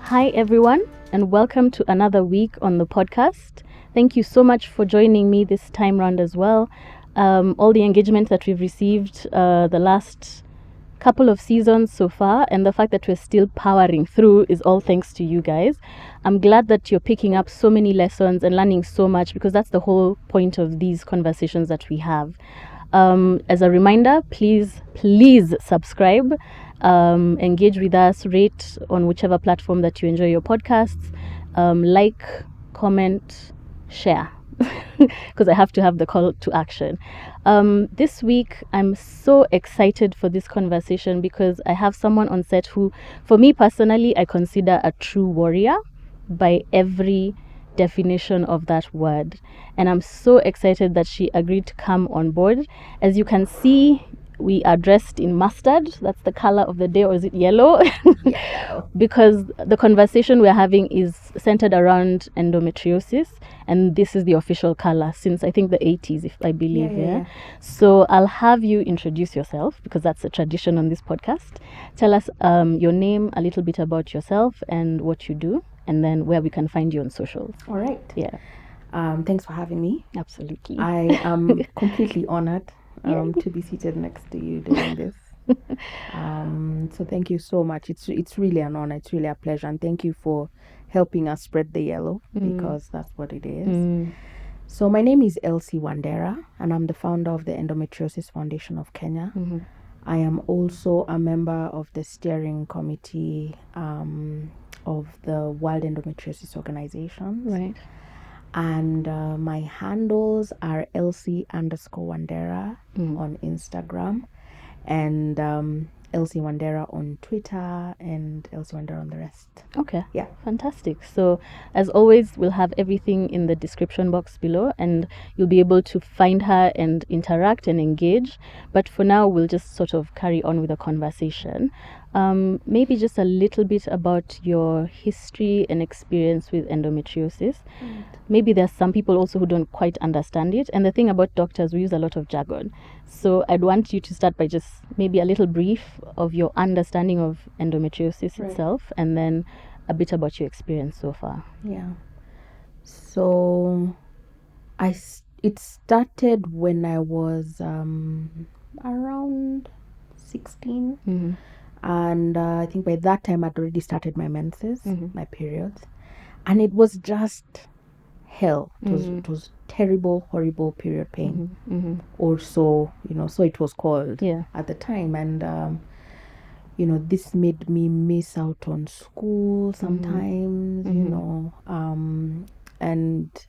Hi, everyone, and welcome to another week on the podcast. Thank you so much for joining me this time round as well. All the engagement that we've received the last couple of seasons so far, and the fact that we're still powering through is all thanks to you guys. I'm glad that you're picking up so many lessons and learning so much, because that's the whole point of these conversations that we have. As a reminder, please subscribe, engage with us, rate on whichever platform that you enjoy your podcasts, like, comment, share, because I have to have the call to action. This week, I'm so excited for this conversation because I have someone on set who, for me personally, I consider a true warrior by every definition of that word, and I'm so excited that she agreed to come on board. As you can see, we are dressed in mustard. That's the color of the day, or is it yellow? Because the conversation we're having is centered around endometriosis, and this is the official color since I think the 80s, if I believe. Yeah. So I'll have you introduce yourself, because that's a tradition on this podcast. Tell us your name, a little bit about yourself and what you do, and then where we can find you on socials. All right. Yeah. Thanks for having me. Absolutely. I am completely honored to be seated next to you doing this. So thank you so much. It's really an honor. It's really a pleasure, and thank you for helping us spread the yellow, because that's what it is. So my name is Elsie Wandera, and I'm the founder of the Endometriosis Foundation of Kenya. I am also a member of the steering committee of the World Endometriosis Organization. Right. And my handles are Elsie_Wandera on Instagram, and Elsie Wandera on Twitter, and Elsie Wandera on the rest. Okay. Yeah. Fantastic. So, as always, we'll have everything in the description box below, and you'll be able to find her and interact and engage. But for now, we'll just sort of carry on with the conversation. Maybe just a little bit about your history and experience with endometriosis. Maybe there's some people also who don't quite understand it. And the thing about doctors, we use a lot of jargon. So I'd want you to start by just maybe a little brief of your understanding of endometriosis itself, and then a bit about your experience so far. Yeah. So it started when I was around 16. And I think by that time I'd already started my menses, my periods, and it was just hell. It was terrible, horrible period pain, or so so it was called at the time. And this made me miss out on school sometimes. And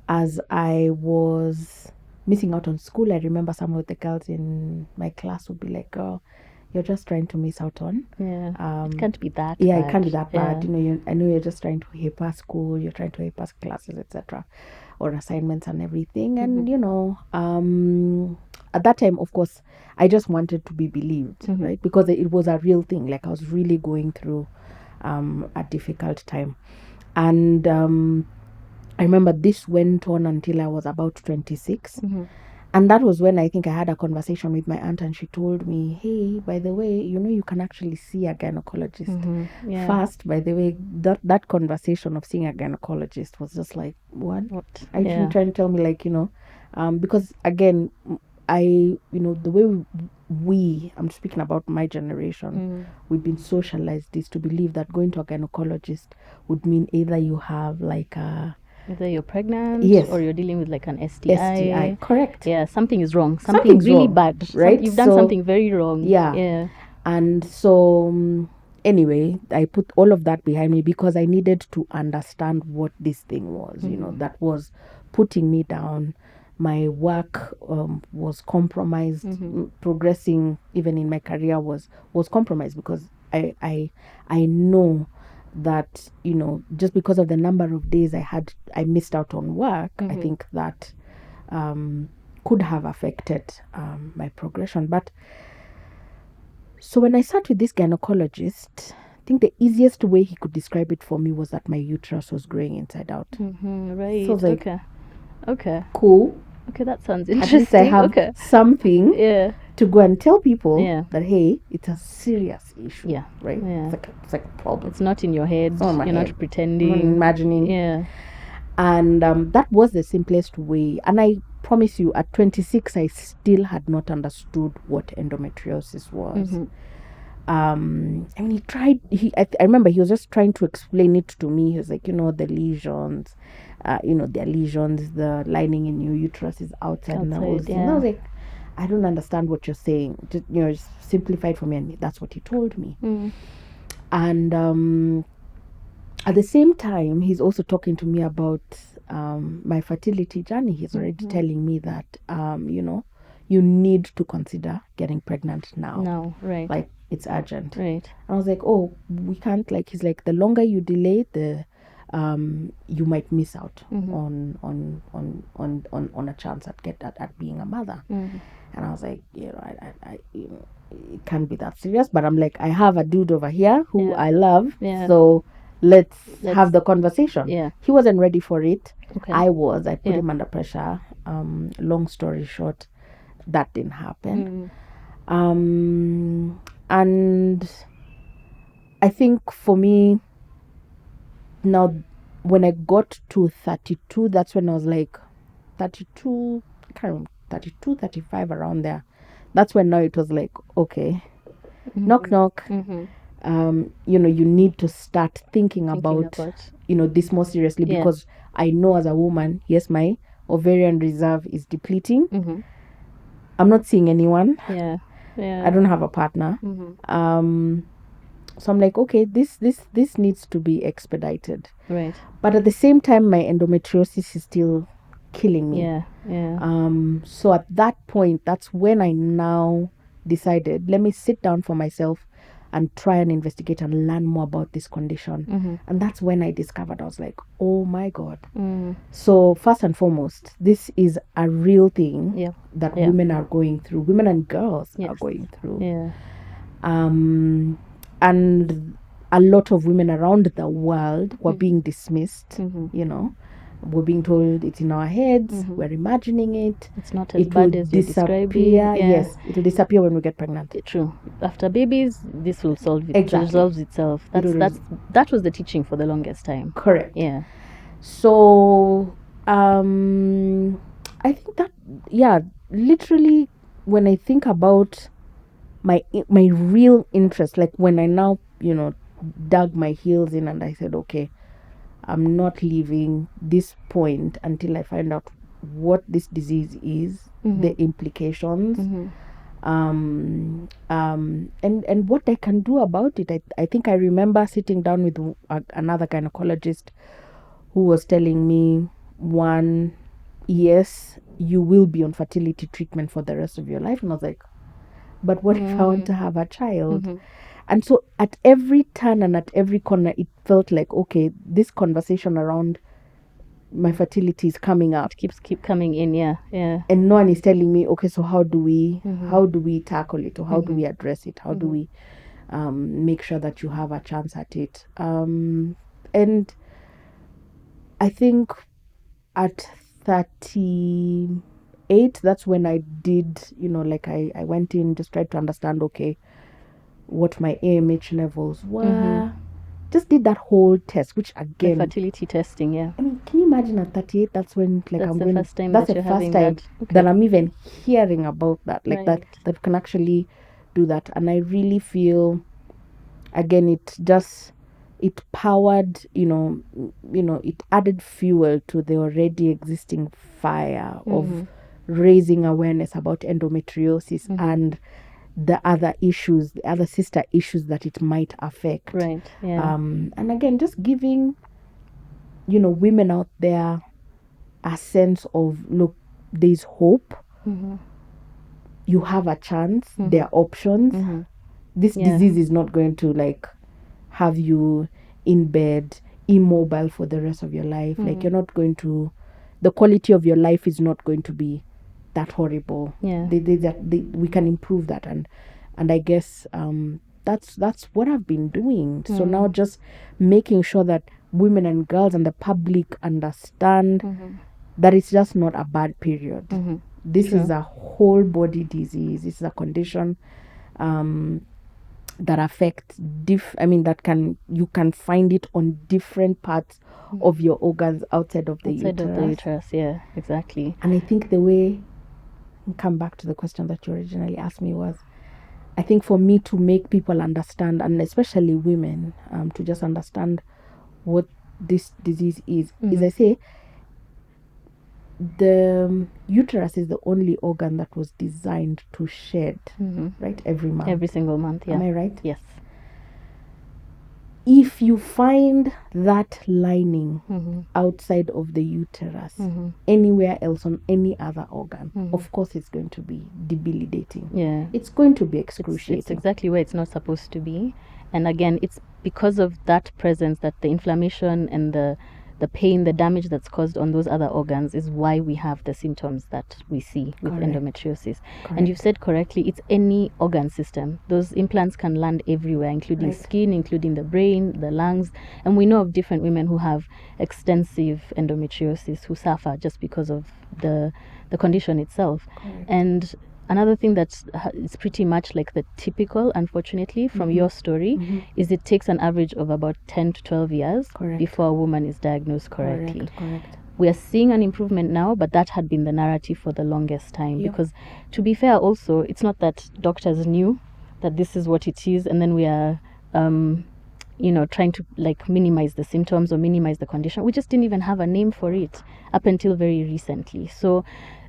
as I was missing out on school, I remember some of the girls in my class would be like, "Girl, you're just trying to miss out on." It can't be that bad. it can't be that bad. I know you're just trying to pay past school, you're trying to pay past classes, etc., or assignments and everything. And at that time, of course, I just wanted to be believed, right? Because it was a real thing. Like, I was really going through a difficult time. And I remember this went on until I was about 26. And that was when I think I had a conversation with my aunt, and she told me, "Hey, by the way, you can actually see a gynecologist." First, by the way, that conversation of seeing a gynecologist was just like, what? Are you trying to tell me, like, because again, the way I'm speaking about my generation, we've been socialized is to believe that going to a gynecologist would mean either you have like either you're pregnant, or you're dealing with like an STI. Correct. Yeah, something is wrong. Something's really wrong, bad. Right? You've done something very wrong. Yeah. And so anyway, I put all of that behind me because I needed to understand what this thing was, that was putting me down. My work was compromised. Progressing even in my career was compromised, because I know that just because of the number of days I missed out on work, I think that could have affected my progression. But so when I sat with this gynecologist, I think the easiest way he could describe it for me was that my uterus was growing inside out. Right. So I was like, okay, cool. Okay, that sounds At interesting. least I have okay. something Yeah. to go and tell people Yeah. that, hey, it's a serious issue. Yeah. Right? Yeah. It's like a problem. It's not in your head. It's not in my You're head. not pretending. I'm not imagining. Yeah. And that was the simplest way. And I promise you, at 26, I still had not understood what endometriosis was. Mm-hmm. I mean, he tried. I remember he was just trying to explain it to me. He was like, the lesions, there are lesions. The lining in your uterus is outside and all this. Yeah. And I was like, I don't understand what you're saying. Just simplify it for me. And that's what he told me. Mm. And at the same time, he's also talking to me about my fertility journey. He's already telling me that, you need to consider getting pregnant now. No, right. Like, it's urgent. Right. I was like, oh, we can't. Like, he's like, the longer you delay, the you might miss out on a chance at being a mother. Mm-hmm. And I was like, I it can't be that serious. But I'm like, I have a dude over here who I love, so let's have the conversation. Yeah. He wasn't ready for it. Okay. I put him under pressure. Long story short, that didn't happen. And I think for me now, when I got to 32, that's when I was like 32, I can't remember, 32, 35, around there. That's when now it was like, okay, knock knock. You need to start thinking about this more seriously, because I know as a woman, yes, my ovarian reserve is depleting. I'm not seeing anyone. I don't have a partner. So I'm like, okay, this needs to be expedited. Right. But at the same time, my endometriosis is still killing me. So at that point, that's when I now decided, let me sit down for myself and try and investigate and learn more about this condition. And that's when I discovered, I was like, oh my God. So first and foremost, this is a real thing that women are going through. Women and girls are going through. And a lot of women around the world were being dismissed. We're being told it's in our heads, we're imagining it. It's not as bad as you're describing. Yes, it will disappear when we get pregnant. True. After babies, this will solve it. Exactly. It resolves itself. That was the teaching for the longest time. Correct. Yeah. So I think that, literally, when I think about my real interest, like when I now dug my heels in and I said, okay, I'm not leaving this point until I find out what this disease is, the implications, and what I can do about it. I think I remember sitting down with another gynecologist who was telling me, one, yes, you will be on fertility treatment for the rest of your life. And I was like, but what if I want to have a child? And so at every turn and at every corner, it felt like, okay, this conversation around my fertility is coming up. It keep coming in, yeah. And no one is telling me, okay, so how do we tackle it, or how do we address it? How do we make sure that you have a chance at it? And I think at 38, that's when I did, I went in, just tried to understand, okay, what my AMH levels were. Just did that whole test, which again, the fertility testing, yeah. I mean, can you imagine at 38? That's when, like, that's I'm the going. First time that's that the you're first time that I'm even hearing about that, like that can actually do that. And I really feel, again, it powered, it added fuel to the already existing fire of raising awareness about endometriosis and the other issues, the other sister issues that it might affect. Right. Yeah. And again, just giving, women out there a sense of, look, there's hope. You have a chance. There are options. This disease is not going to, like, have you in bed immobile for the rest of your life. Like, you're not going to, the quality of your life is not going to be that horrible. We can improve that, and I guess that's what I've been doing. So now just making sure that women and girls and the public understand that it's just not a bad period. This True. is a whole body disease. This is a condition that affects you can find it on different parts of your organs outside of the uterus. Yeah, exactly. And I think the way, come back to the question that you originally asked me, was I think for me to make people understand, and especially women, to just understand what this disease is I say the uterus is the only organ that was designed to shed, right, every month. Every single month, yeah. Am I right? Yes. If you find that lining outside of the uterus, anywhere else on any other organ, of course it's going to be debilitating. Yeah. It's going to be excruciating. It's exactly where it's not supposed to be. And again, it's because of that presence that the inflammation and the pain, the damage that's caused on those other organs is why we have the symptoms that we see with endometriosis. And you've said correctly, it's any organ system. Those implants can land everywhere, including skin, including the brain, the lungs. And we know of different women who have extensive endometriosis who suffer just because of the condition itself. And another thing that is pretty much like the typical, unfortunately, from your story, is it takes an average of about 10 to 12 years before a woman is diagnosed correctly. Correct. We are seeing an improvement now, but that had been the narrative for the longest time. Because, to be fair, also, it's not that doctors knew that this is what it is, and then we are trying to like minimize the symptoms or minimize the condition. We just didn't even have a name for it up until very recently. So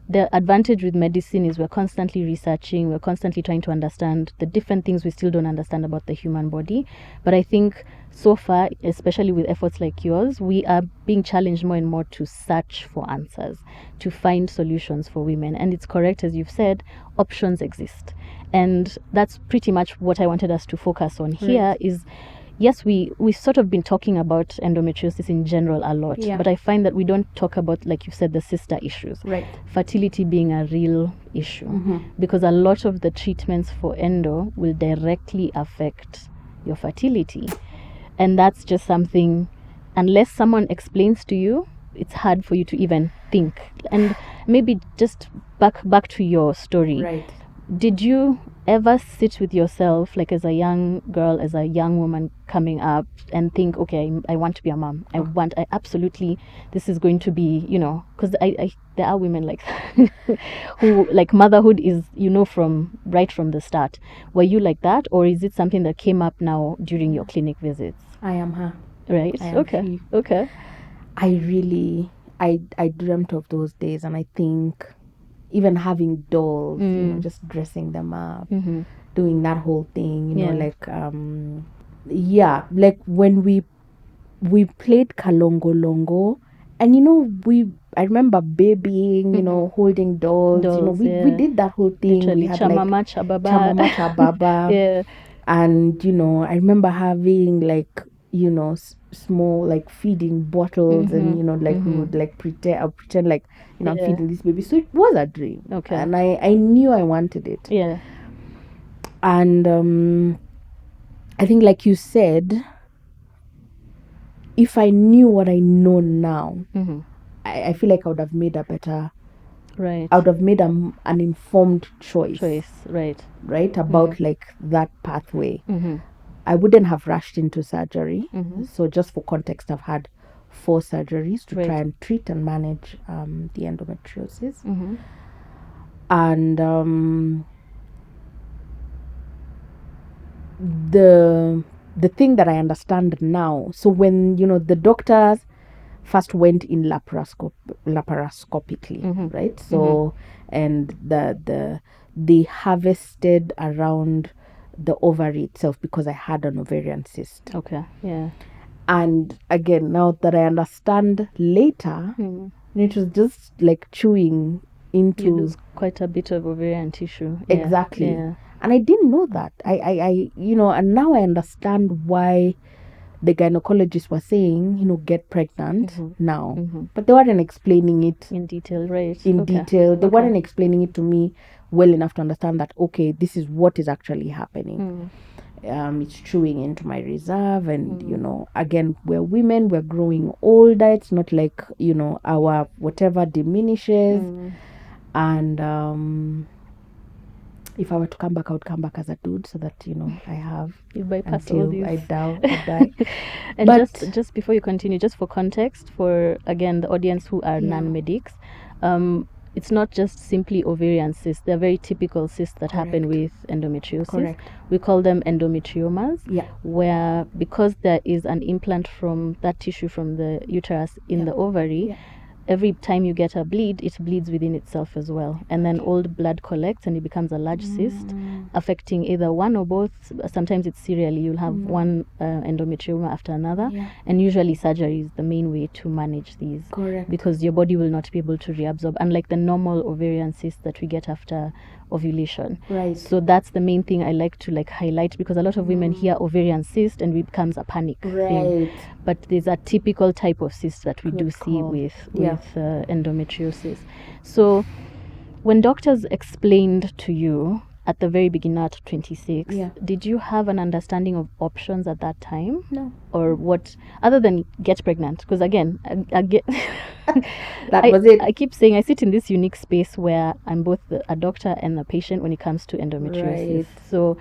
the advantage with medicine is we're constantly researching, we're constantly trying to understand the different things we still don't understand about the human body. But I think so far, especially with efforts like yours, we are being challenged more and more to search for answers, to find solutions for women. And it's correct, as you've said, options exist. And that's pretty much what I wanted us to focus on here is, yes, we've sort of been talking about endometriosis in general a lot, but I find that we don't talk about, like you said, the sister issues. Fertility being a real issue, because a lot of the treatments for endo will directly affect your fertility. And that's just something, unless someone explains to you, it's hard for you to even think. And maybe just back to your story. Did you ever sit with yourself, like as a young girl, as a young woman coming up, and think, okay, I want to be a mom. I absolutely, this is going to be, because there are women like who, like, motherhood is, from right from the start. Were you like that, or is it something that came up now during your clinic visits? I am her. Right. Okay. I really, I dreamt of those days, and I think even having dolls, just dressing them up, doing that whole thing, like when we played Kalongolongo, and I remember babying, holding dolls, we did that whole thing. Literally, we had Chamama Chababa. Chamama Chababa. And I remember having like small like feeding bottles, and we would like pretend like I'm feeding this baby. So it was a dream, and I knew I wanted it. And I think, like you said, if I knew what I know now, I feel like I would have made a better, I would have made an informed choice, right, about like that pathway. I wouldn't have rushed into surgery. So just for context, I've had 4 surgeries to try and treat and manage the endometriosis. And the thing that I understand now, so when the doctors first went in laparoscopically, right? So and they harvested around the ovary itself, because I had an ovarian cyst. And again, now that I understand later, it was just like chewing into, you lose quite a bit of ovarian tissue. Exactly. And I didn't know that. I and now I understand why the gynecologists were saying, get pregnant now. But they weren't explaining it in detail, right? Detail. They weren't explaining it to me well enough to understand that, okay, this is what is actually happening. It's chewing into my reserve, and again, we're women, we're growing older. It's not like our whatever diminishes, and if I were to come back, I would come back as a dude, so that I have You bypass all until these. I die. And But just before you continue, just for context, for again the audience who are non-medics, it's not just simply ovarian cysts. They're very typical cysts that happen with endometriosis. Correct. We call them endometriomas, Yeah. where because there is an implant from that tissue from the uterus in the ovary, every time you get a bleed, it bleeds within itself as well. And then old blood collects and it becomes a large cyst, affecting either one or both. Sometimes it's serially. You'll have one endometrioma after another. And usually surgery is the main way to manage these. Correct. Because your body will not be able to reabsorb, unlike the normal ovarian cyst that we get after ovulation. Right. So that's the main thing I like to highlight, because a lot of women hear ovarian cyst and it becomes a panic thing. But there's a typical type of cyst that we do see with endometriosis. So when doctors explained to you at the very beginning at 26, did you have an understanding of options at that time? No. Or what, other than get pregnant? Because again, I get was it. I keep saying I sit in this unique space where I'm both a doctor and a patient when it comes to endometriosis. So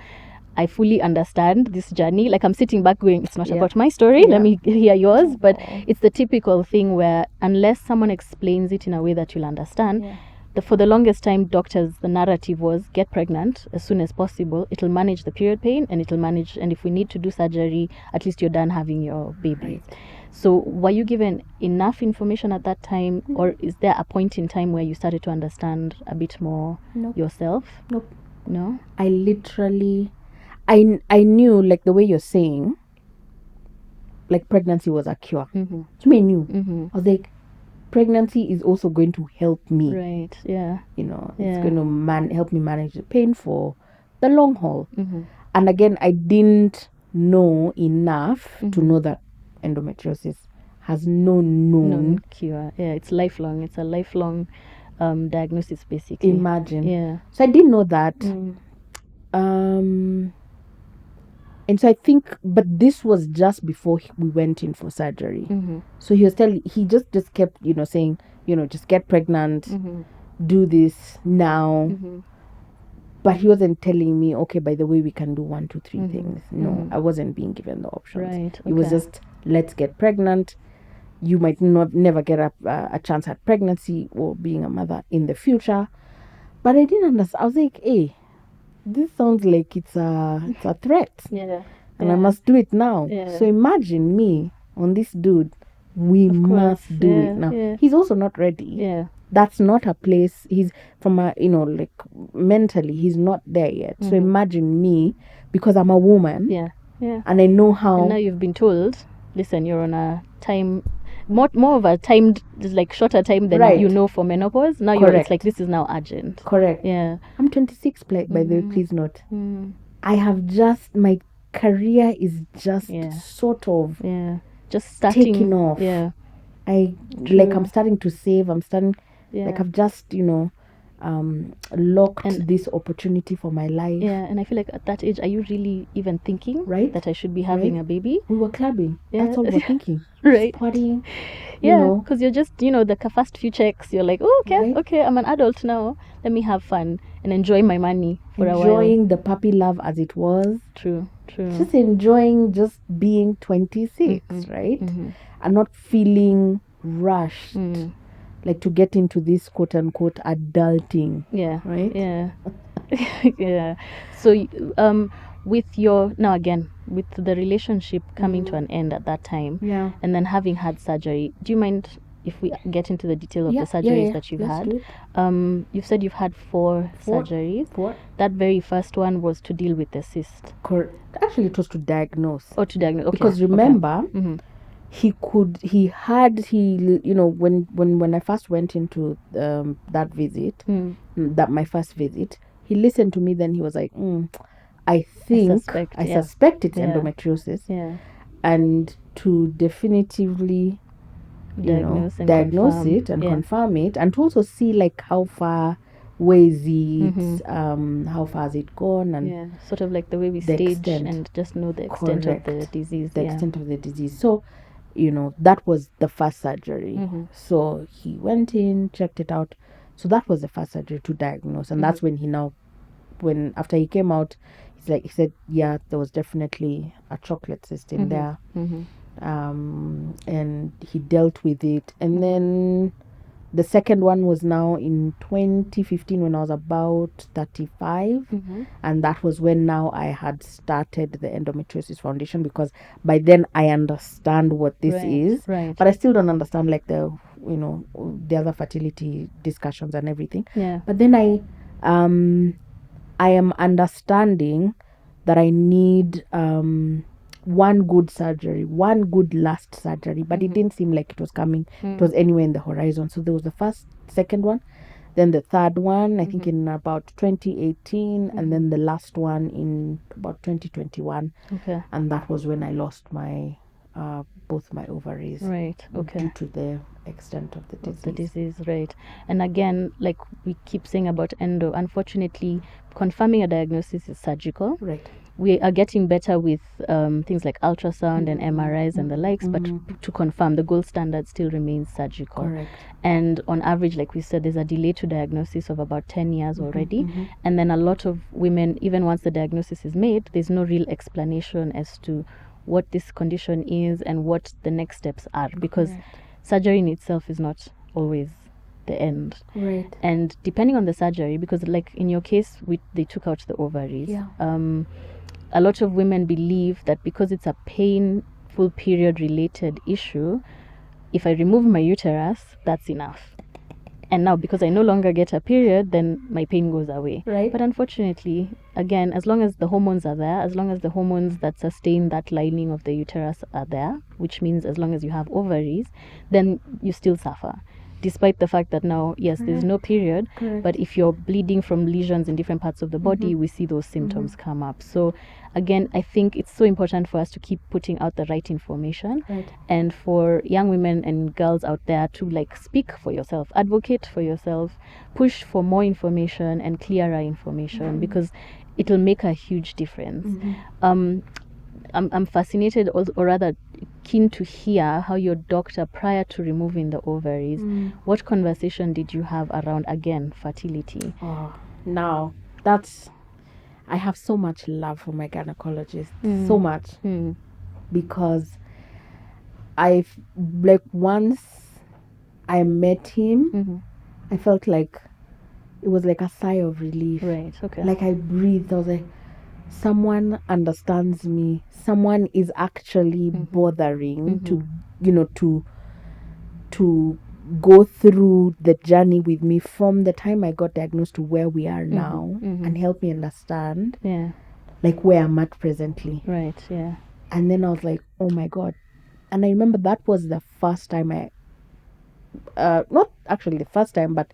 I fully understand this journey. Like, I'm sitting back going, it's not about my story. Let me hear yours. But it's the typical thing where unless someone explains it in a way that you'll understand, for the longest time, doctors, the narrative was get pregnant as soon as possible. It'll manage the period pain, and and if we need to do surgery, at least you're done having your baby. So were you given enough information at that time, or is there a point in time where you started to understand a bit more yourself? Nope. No? I literally, I knew, like the way you're saying, like pregnancy was a cure. So I knew. I was like, pregnancy is also going to help me. Right, yeah. It's going to help me manage the pain for the long haul. And again, I didn't know enough to know that endometriosis has no known cure. Yeah, it's lifelong. It's a lifelong diagnosis, basically. Imagine. Yeah. So I didn't know that. And so I think, but this was just before we went in for surgery. So he just kept, saying, just get pregnant, do this now. But he wasn't telling me, okay, by the way, we can do 1, 2, 3 things. No, I wasn't being given the options. Right. Okay. It was just, let's get pregnant. You might never get a chance at pregnancy or being a mother in the future. But I didn't understand. I was like, hey, this sounds like it's a threat. And I must do it now. So imagine me on this dude. We must do it now. He's also not ready. That's not a place. He's from a, like mentally, he's not there yet. So imagine me, because I'm a woman. And I know how. And now you've been told, listen, you're on a time, more of a timed, like shorter time than for menopause. Now it's like, this is now urgent. Correct. Yeah. I'm 26, by the way, please note. I have just, my career is just sort of just starting, taking off. I'm starting to save. I'm starting, like I've just, locked this opportunity for my life. And I feel like at that age, are you really even thinking that I should be having a baby? We were clubbing. That's all we're thinking. Partying. Because you're just, the first few checks, you're like, oh, okay, I'm an adult now. Let me have fun and enjoy my money for a while. Enjoying the puppy love as it was. True. Just enjoying just being 26, right? And not feeling rushed. Like to get into this quote unquote adulting. Right? So with the relationship coming to an end at that time, and then having had surgery, do you mind if we get into the detail of the surgeries that you've had? You've said you've had 4 surgeries. 4. That very first one was to deal with the cyst. Correct. Actually, it was to diagnose. To diagnose. Okay. Because remember, when I first went into that visit, my first visit, he listened to me. Then he was like, I suspect it's endometriosis, and to definitively diagnose it and confirm it, and to also see like how far where is it, how far has it gone, and Yeah, sort of like the way we the stage extent. and just know the extent of the Correct. disease. The Yeah. extent of the disease. So, that was the first surgery. So he went in, checked it out. So that was the first surgery to diagnose, and that's when after he came out, he said, yeah, there was definitely a chocolate cyst in there, and he dealt with it. And then the second one was now in 2015 when I was about 35. And that was when now I had started the Endometriosis Foundation, because by then I understand what this is. Right. But I still don't understand like the other fertility discussions and everything. Yeah. But then I am understanding that I need one good surgery, one good last surgery, but it didn't seem like it was coming. It was anywhere in the horizon. So there was the second one, then the third one, I think in about 2018, and then the last one in about 2021. Okay. And that was when I lost my both my ovaries. Right. Okay. Due to the extent of the disease. Right. And again, like we keep saying about endo, unfortunately, confirming a diagnosis is surgical. Right. We are getting better with things like ultrasound and MRIs and the likes, but to confirm, the gold standard still remains surgical. Correct. And on average, like we said, there's a delay to diagnosis of about 10 years already. And then a lot of women, even once the diagnosis is made, there's no real explanation as to what this condition is and what the next steps are, because surgery in itself is not always the end. Right. And depending on the surgery, because like in your case, they took out the ovaries. Yeah. A lot of women believe that because it's a painful period related issue, if I remove my uterus, that's enough. And now because I no longer get a period, then my pain goes away. Right. But unfortunately, again, as long as the hormones are there, as long as the hormones that sustain that lining of the uterus are there, which means as long as you have ovaries, then you still suffer. Despite the fact that now, yes, there's no period, but if you're bleeding from lesions in different parts of the body, we see those symptoms come up. So again, I think it's so important for us to keep putting out the right information, and for young women and girls out there to like speak for yourself, advocate for yourself, push for more information and clearer information, because it'll make a huge difference. I'm fascinated, or rather keen to hear how your doctor, prior to removing the ovaries, what conversation did you have around, again, fertility? Now, I have so much love for my gynecologist, so much, because once I met him, I felt like it was like a sigh of relief. Right, okay. Like I breathed. I was like, someone understands me. Someone is actually bothering to go through the journey with me from the time I got diagnosed to where we are now, and help me understand like where I'm at presently. Right, yeah. And then I was like, oh my God. And I remember that was the first time not actually the first time, but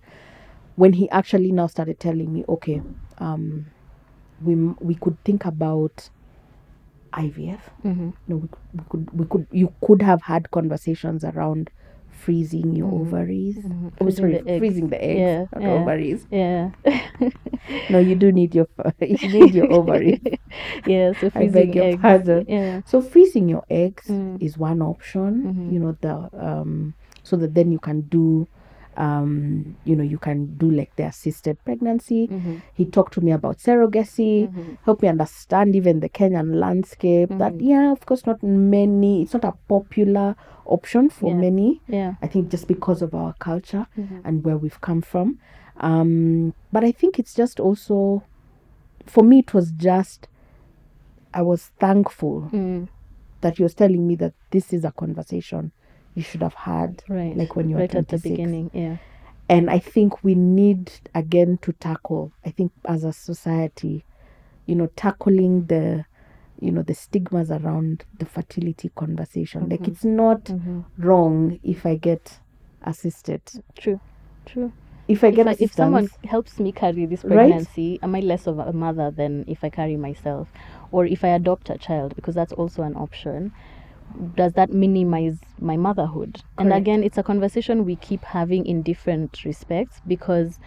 when he actually now started telling me, okay, we could think about IVF. You could have had conversations around freezing your ovaries. Freezing the eggs, not ovaries. Yeah. No, you do need your ovaries. Yeah, so I freezing beg your eggs. pardon. Yeah. So freezing your eggs is one option. So that then you can do you can do like the assisted pregnancy. He talked to me about surrogacy, helped me understand even the Kenyan landscape. That of course it's not a popular option for many. I think just because of our culture and where we've come from. But I think it's just also, for me, it was just, I was thankful that he was telling me that this is a conversation you should have had, like when you were 26. At the beginning, yeah. And I think we need, again, to tackle, I think as a society, tackling the stigmas around the fertility conversation. Like, it's not wrong if I get assisted. True. If someone helps me carry this pregnancy, am I less of a mother than if I carry myself? Or if I adopt a child, because that's also an option, does that minimize my motherhood? Correct. And again, it's a conversation we keep having in different respects, because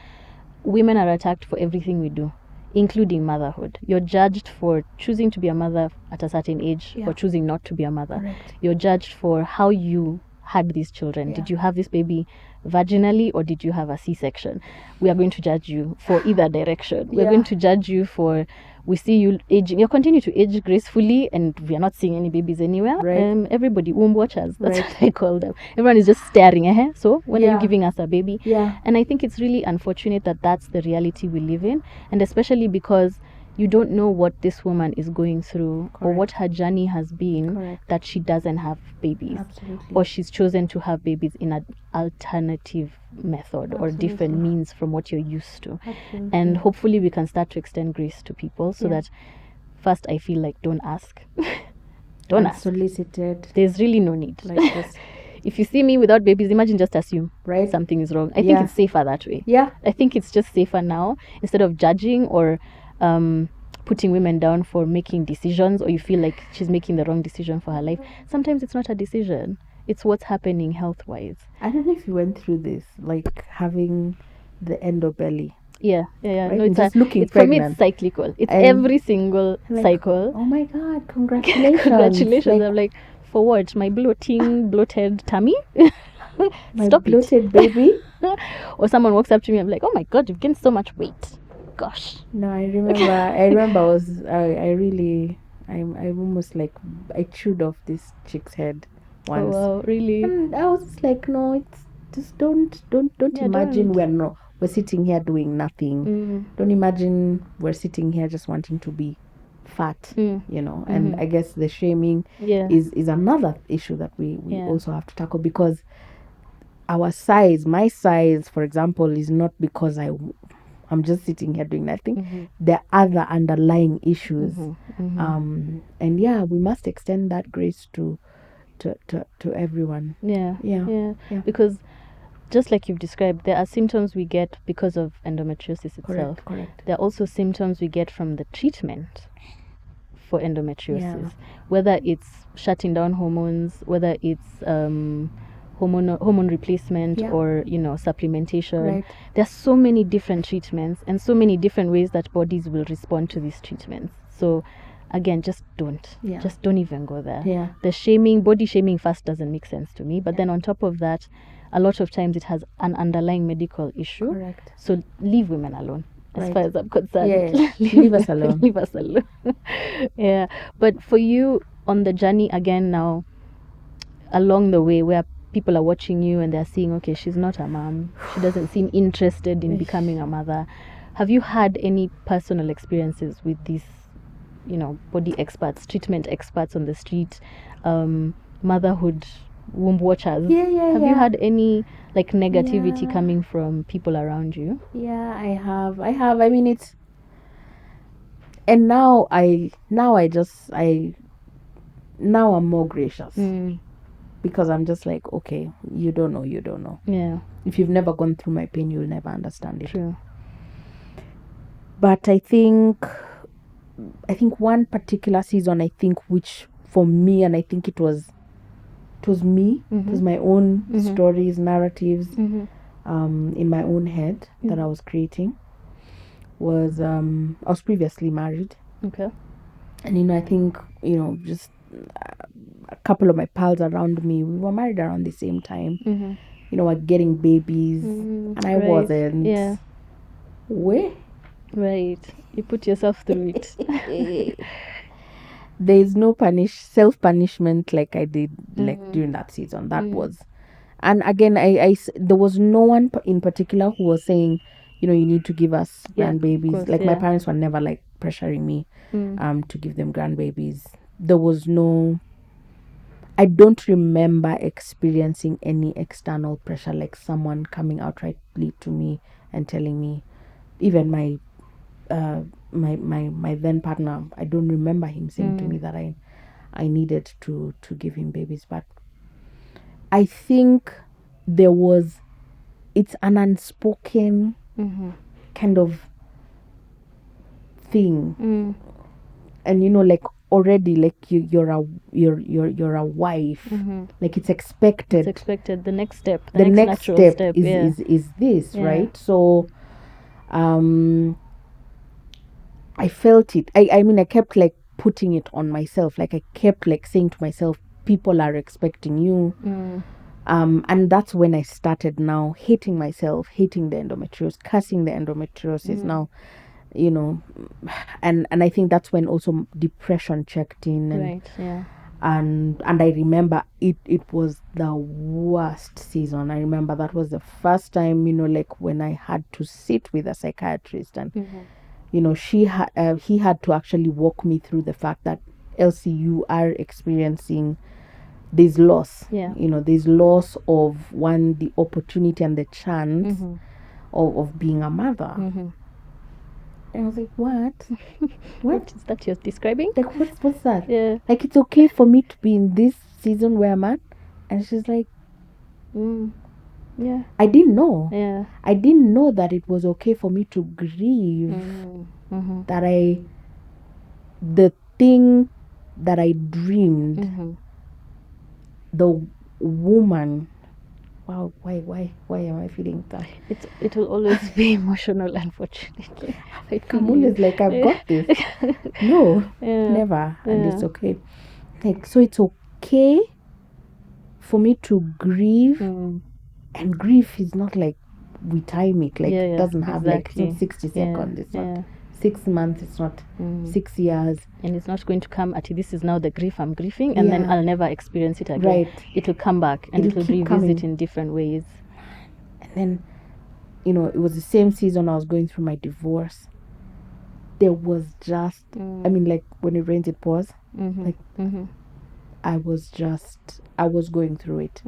women are attacked for everything we do, including motherhood. You're judged for choosing to be a mother at a certain age or choosing not to be a mother. Correct. You're judged for how you had these children. Did you have this baby vaginally or did you have a C-section? We are going to judge you for either direction. We're going to judge you for, we see you aging, you continue to age gracefully and we are not seeing any babies anywhere. Right. Everybody, womb watchers, that's what I call them. Everyone is just staring ahead. So when are you giving us a baby? And I think it's really unfortunate that that's the reality we live in, and especially because you don't know what this woman is going through or what her journey has been that she doesn't have babies. Absolutely. Or she's chosen to have babies in an alternative method or different means from what you're used to. And hopefully we can start to extend grace to people so that first I feel like don't ask. Don't ask. Unsolicited. There's really no need. Like this. If you see me without babies, imagine just assume something is wrong. I think it's safer that way. I think it's just safer now instead of judging or putting women down for making decisions, or you feel like she's making the wrong decision for her life. Sometimes it's not a decision. It's what's happening health-wise. I don't know if you went through this, like having the endobelly. Yeah. Right? No, it's just looking for me, pregnant. it's cyclical. It's every single cycle. Oh my God, congratulations. Congratulations. I'm like, for what? My bloated tummy? My Stop bloated baby? Or someone walks up to me, I'm like, oh my God, you've gained so much weight. Gosh. No, I remember I almost like, I chewed off this chick's head once. Oh, wow, really? And I was just like, no, it's just don't imagine we're sitting here doing nothing. Don't imagine we're sitting here just wanting to be fat, you know. And I guess the shaming is another issue that we also have to tackle, because our size, my size, for example, is not because I'm just sitting here doing nothing. There are other underlying issues. And we must extend that grace to everyone. Yeah. Because just like you've described, there are symptoms we get because of endometriosis itself. Correct. There are also symptoms we get from the treatment for endometriosis, whether it's shutting down hormones, whether it's hormone replacement or supplementation. There's so many different treatments and so many different ways that bodies will respond to these treatments. So again, just don't even go there. The body shaming first doesn't make sense to me, but then on top of that, a lot of times it has an underlying medical issue. So leave women alone, as far as I'm concerned. Leave us alone. Leave us alone. Yeah. But for you on the journey again now, along the way where people are watching you and they're seeing, okay, she's not a mom, she doesn't seem interested in becoming a mother. Have you had any personal experiences with these, body experts, treatment experts on the street, motherhood womb watchers? Have you had any like negativity coming from people around you? I have. I mean, it's, and now I'm more gracious. Because I'm just like, okay, you don't know. Yeah. If you've never gone through my pain, you'll never understand it. True. But I think one particular season, which for me, and I think it was me, it was my own stories, narratives, in my own head that I was creating, was, I was previously married. Okay. And, I think, just a couple of my pals around me, we were married around the same time, were getting babies, and I wasn't. Yeah. Where? Right. You put yourself through it. There is no self-punishment like I did like during that season. That was, and again, there was no one in particular who was saying, you need to give us grandbabies. Like my parents were never like pressuring me to give them grandbabies. There was no, I don't remember experiencing any external pressure, like someone coming outrightly to me and telling me, even my then partner, I don't remember him saying to me that I needed to give him babies. But I think it's an unspoken kind of thing. And like already, like you're a wife, like it's expected. The next step, the next natural step is this, Yeah. right? So I felt it. I mean, I kept like putting it on myself. Like I kept like saying to myself, people are expecting you. And that's when I started now hating myself, hating the endometriosis, cursing the endometriosis now, you know. And I think that's when also depression checked in. And, Right, yeah. And I remember it was the worst season. I remember that was the first time, you know, like when I had to sit with a psychiatrist, and you know, he had to actually walk me through the fact that, Elsie, you are experiencing this loss. Yeah. You know, this loss of one, the opportunity and the chance of being a mother. And I was like, what? What is that you're describing? Like, what's that? Yeah. Like, it's okay for me to be in this season where I'm at? And she's like, Yeah. I didn't know. Yeah. I didn't know that it was okay for me to grieve that the thing that I dreamed, the woman. Wow, why am I feeling that? It will always be emotional, unfortunately. I'm always like, I've got this. No, Yeah. never. And Yeah. it's okay. Like, so it's okay for me to grieve. And grief is not like we time it. Like, it doesn't have like, it's not 60 seconds. It's not 6 months. It's not 6 years. And it's not going to come at this is now the grief I'm grieving, and then I'll never experience it again. Right. It will come back and it will keep revisit coming. in different ways. And then, you know, it was the same season I was going through my divorce. There was just, I mean, like, when it rains, it pours. Like, I was going through it.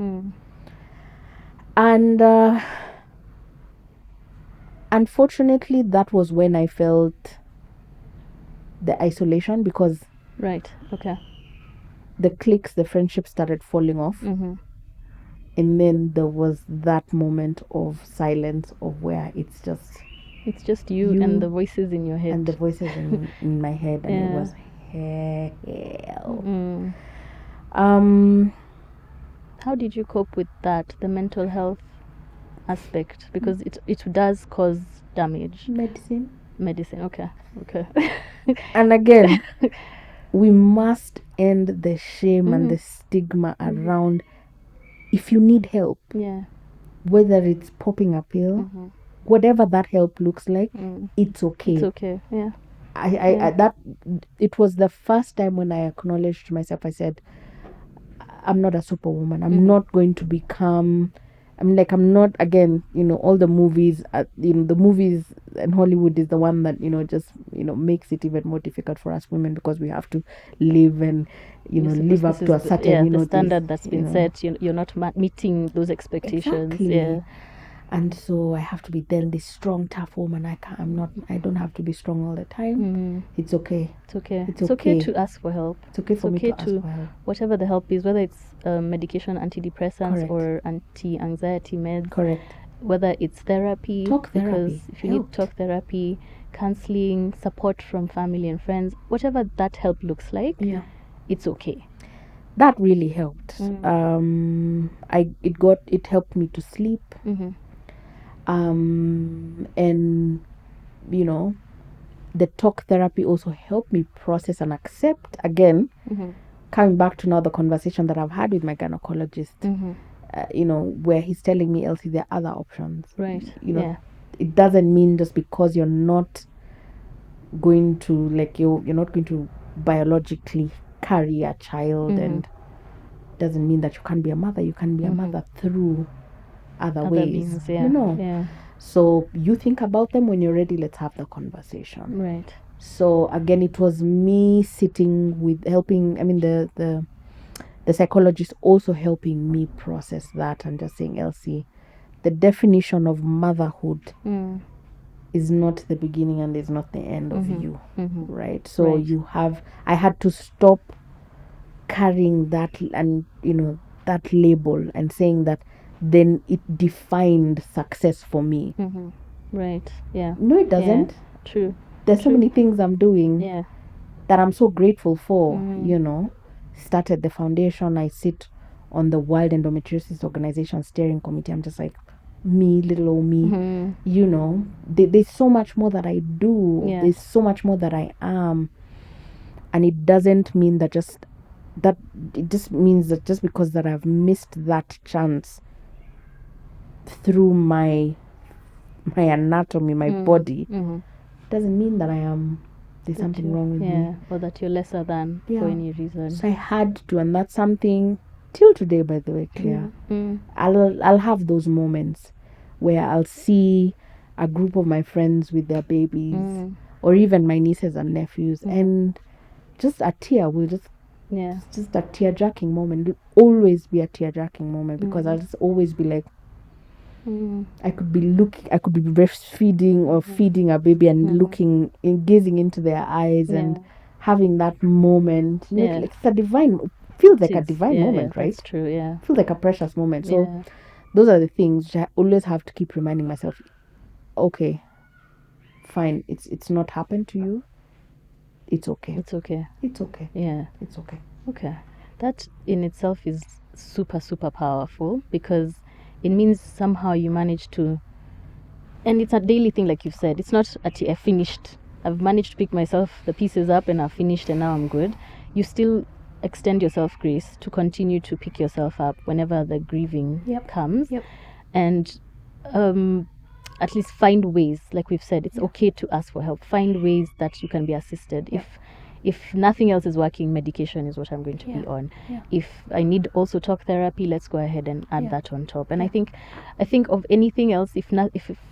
And unfortunately, that was when I felt the isolation, because Right. Okay. the cliques, the friendships started falling off. And then there was that moment of silence, of where it's just you and the voices in your head. And the voices in my head. And it was hell. How did you cope with that, the mental health aspect? Because it does cause damage. Medicine, okay. And again, we must end the shame and the stigma around, if you need help, whether it's popping a pill, whatever that help looks like, it's okay. It's okay. Yeah. I that it was the first time when I acknowledged to myself. I said, I'm not a superwoman. I'm not going to become. I'm not, again, you know, all the movies, you know, the movies, and Hollywood is the one that, you know, just, you know, makes it even more difficult for us women, because we have to live and, you know, live up to a certain, you know, the standard that's been set. You're not meeting those expectations. Exactly. Yeah. And so I have to be then this strong, tough woman. I don't have to be strong all the time. It's okay. It's okay. It's okay to ask for help. It's okay for me to ask for help. Whatever the help is, whether it's medication, antidepressants, or anti-anxiety meds. Correct. Whether it's therapy. Talk therapy. Because if you need talk therapy, counseling, support from family and friends, whatever that help looks like, it's okay. That really helped. It helped me to sleep. And, you know, the talk therapy also helped me process and accept, again, coming back to now the conversation that I've had with my gynecologist, you know, where he's telling me, Elsie, there are other options. Right. You know, it doesn't mean just because you're not going to, like, you're not going to biologically carry a child, and doesn't mean that you can't be a mother. You can be a mother through other ways. Means, you know. So you think about them when you're ready. Let's have the conversation. Right. So again, it was me sitting with helping. I mean, the psychologist also helping me process that, and just saying, Elsie, the definition of motherhood is not the beginning and is not the end of you, right? So I had to stop carrying that, and, you know, that label, and saying that then it defined success for me. Right. Yeah. No, it doesn't. True. There's so many things I'm doing that I'm so grateful for. You know, started the foundation. I sit on the World Endometriosis Organization steering committee. I'm just like, me, little old me. You know, there's so much more that I do. Yeah. There's so much more that I am. And it doesn't mean that it just means that just because that I've missed that chance through my anatomy, my body, doesn't mean that there's something wrong with me. Or that you're lesser than for any reason. So I had to, and that's something till today, by the way, Claire. I'll have those moments where I'll see a group of my friends with their babies, or even my nieces and nephews, and just a tear will just a tear-jerking moment. It'll always be a tear-jerking moment, because I'll just always be like, I could be breastfeeding or feeding a baby and looking and gazing into their eyes and having that moment. Like, it's a divine, feels like a divine moment, right? That's true, yeah. Feels like a precious moment. So those are the things I always have to keep reminding myself, okay, fine, it's not happened to you. It's okay. It's okay. It's okay. Yeah. It's okay. Okay. That in itself is super, super powerful, because it means somehow you manage to, and it's a daily thing, like you've said. It's not I finished. I've managed to pick the pieces up, and I've finished, and now I'm good. You still extend yourself grace to continue to pick yourself up whenever the grieving comes. And at least find ways, like we've said, it's okay to ask for help. Find ways that you can be assisted. If nothing else is working, medication is what I'm going to be on. If I need also talk therapy, let's go ahead and add that on top. And I think of anything else, if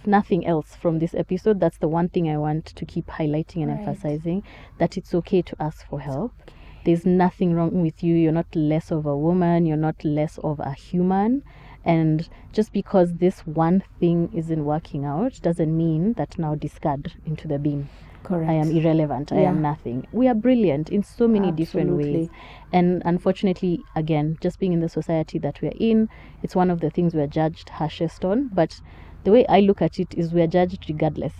nothing else from this episode, that's the one thing I want to keep highlighting and emphasizing, that it's okay to ask for help. There's nothing wrong with you. You're not less of a woman. You're not less of a human. And just because this one thing isn't working out doesn't mean that now discard into the bin. Correct. I am irrelevant. I am nothing. We are brilliant in so many different ways. And unfortunately, again, just being in the society that we're in, it's one of the things we're judged harshest on. But the way I look at it is we're judged regardless.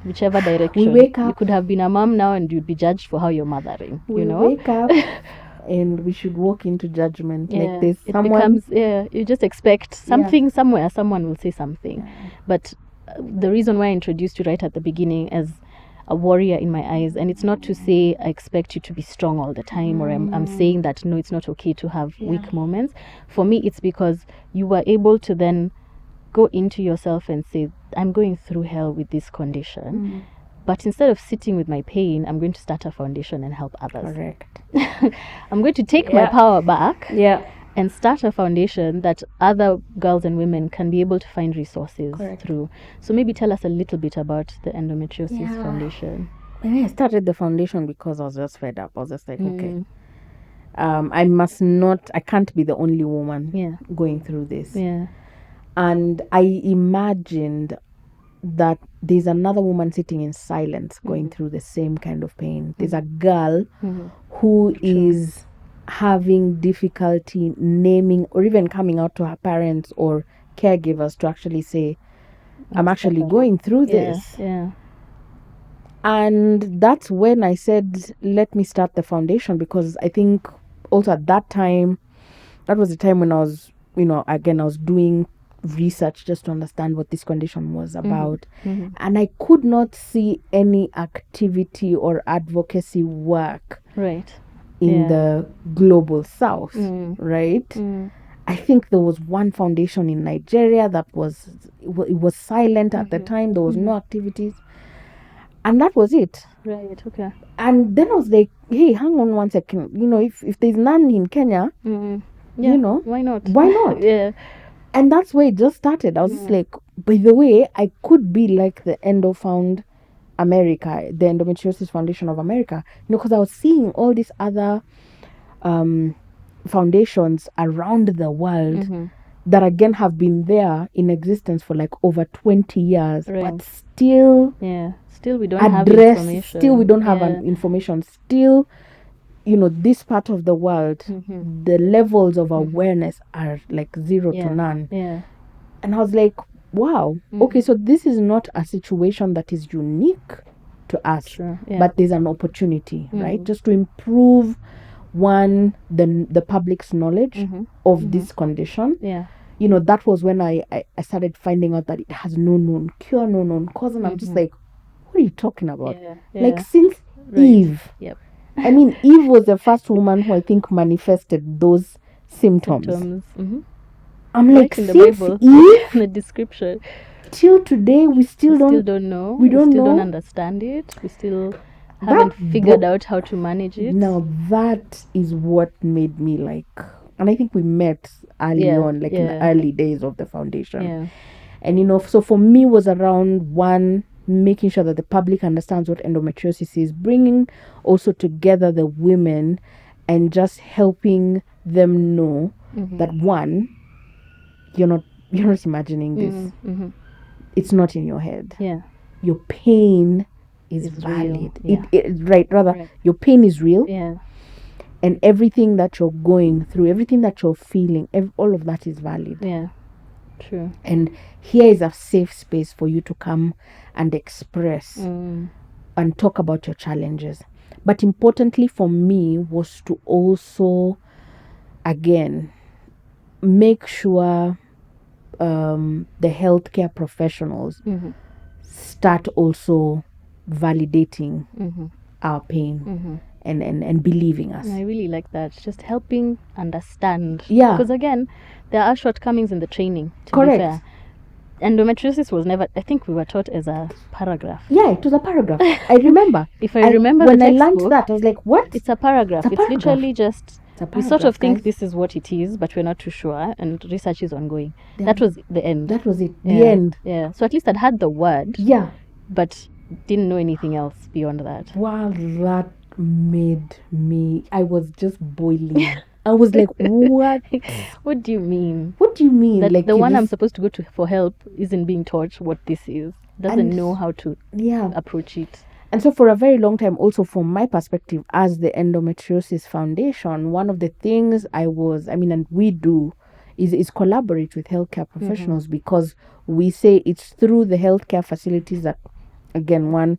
Whichever direction. We wake up. You could have been a mom now and you'd be judged for how you're mothering. We wake up and we should walk into judgment like this. You just expect something somewhere, someone will say something. But the reason why I introduced you right at the beginning as a warrior in my eyes, and it's not to say I expect you to be strong all the time, or I'm saying that no, it's not okay to have weak moments. For me, it's because you were able to then go into yourself and say, I'm going through hell with this condition. But instead of sitting with my pain, I'm going to start a foundation and help others. Correct. I'm going to take my power back Yeah. and start a foundation that other girls and women can be able to find resources through. So maybe tell us a little bit about the Endometriosis Foundation. I started the foundation because I was just fed up. I was just like, okay, I can't be the only woman going through this. Yeah. And I imagined that there's another woman sitting in silence going through the same kind of pain. There's a girl who is having difficulty naming or even coming out to her parents or caregivers to actually say, I'm actually going through this. Yeah. And that's when I said, let me start the foundation, because I think also at that time, that was the time when I was, I was doing research just to understand what this condition was about. And I could not see any activity or advocacy work in the global south, right? I think there was one foundation in Nigeria that was silent at the time. There was no activities. And that was it. Right, okay. And then I was like, hey, hang on one second. If there's none in Kenya, why not? Why not? Yeah. And that's where it just started. I was just like, by the way, I could be like the Endofound America, the Endometriosis Foundation of America, because I was seeing all these other foundations around the world that again have been there in existence for like over 20 years, but still we don't have information. Still we don't have information. Still, this part of the world, the levels of awareness are like 0 to none. Yeah. And I was like, wow, okay, so this is not a situation that is unique to us, but there's an opportunity, right? Just to improve the public's knowledge of this condition. Yeah. that was when I started finding out that it has no known cure, no known cause. And I'm just like, what are you talking about? Like, since Eve. Yep. I mean, Eve was the first woman who I think manifested those symptoms. I'm Right like, in the since Bible, Eve, in the description, till today, we still don't know. We don't still know. don't understand it. We still haven't figured out how to manage it. Now that is what made me like, and I think we met early on, like in the early days of the foundation. Yeah. And so for me was around one, making sure that the public understands what endometriosis is, bringing also together the women and just helping them know that one, you're not imagining this. It's not in your head. Yeah. Your pain is valid. Real. Yeah. Your pain is real. Yeah. And everything that you're going through, everything that you're feeling, all of that is valid. Yeah. True. And here is a safe space for you to come and express and talk about your challenges. But importantly for me was to also, again, make sure the healthcare professionals start also validating our pain and believing us. I really like that. Just helping understand. Yeah. Because again, there are shortcomings in the training. Correct. Be fair. Endometriosis was never, I think we were taught as a paragraph. Yeah, it was a paragraph. I remember. If I remember when the I textbook, learned that, I was like, what? It's a paragraph. It's literally just, we sort of think guys. this is what it is, but we're not too sure, and research is ongoing. That was the end. That was it. The end. Yeah. So at least I'd had the word. Yeah. But didn't know anything else beyond that. Wow, that made me, I was just boiling. I was like, what? What do you mean? What do you mean? That like the one I'm supposed to go to for help isn't being taught what this is. Doesn't know how to approach it. And so for a very long time, also from my perspective as the Endometriosis Foundation, one of the things and we do is collaborate with healthcare professionals because we say it's through the healthcare facilities that, again,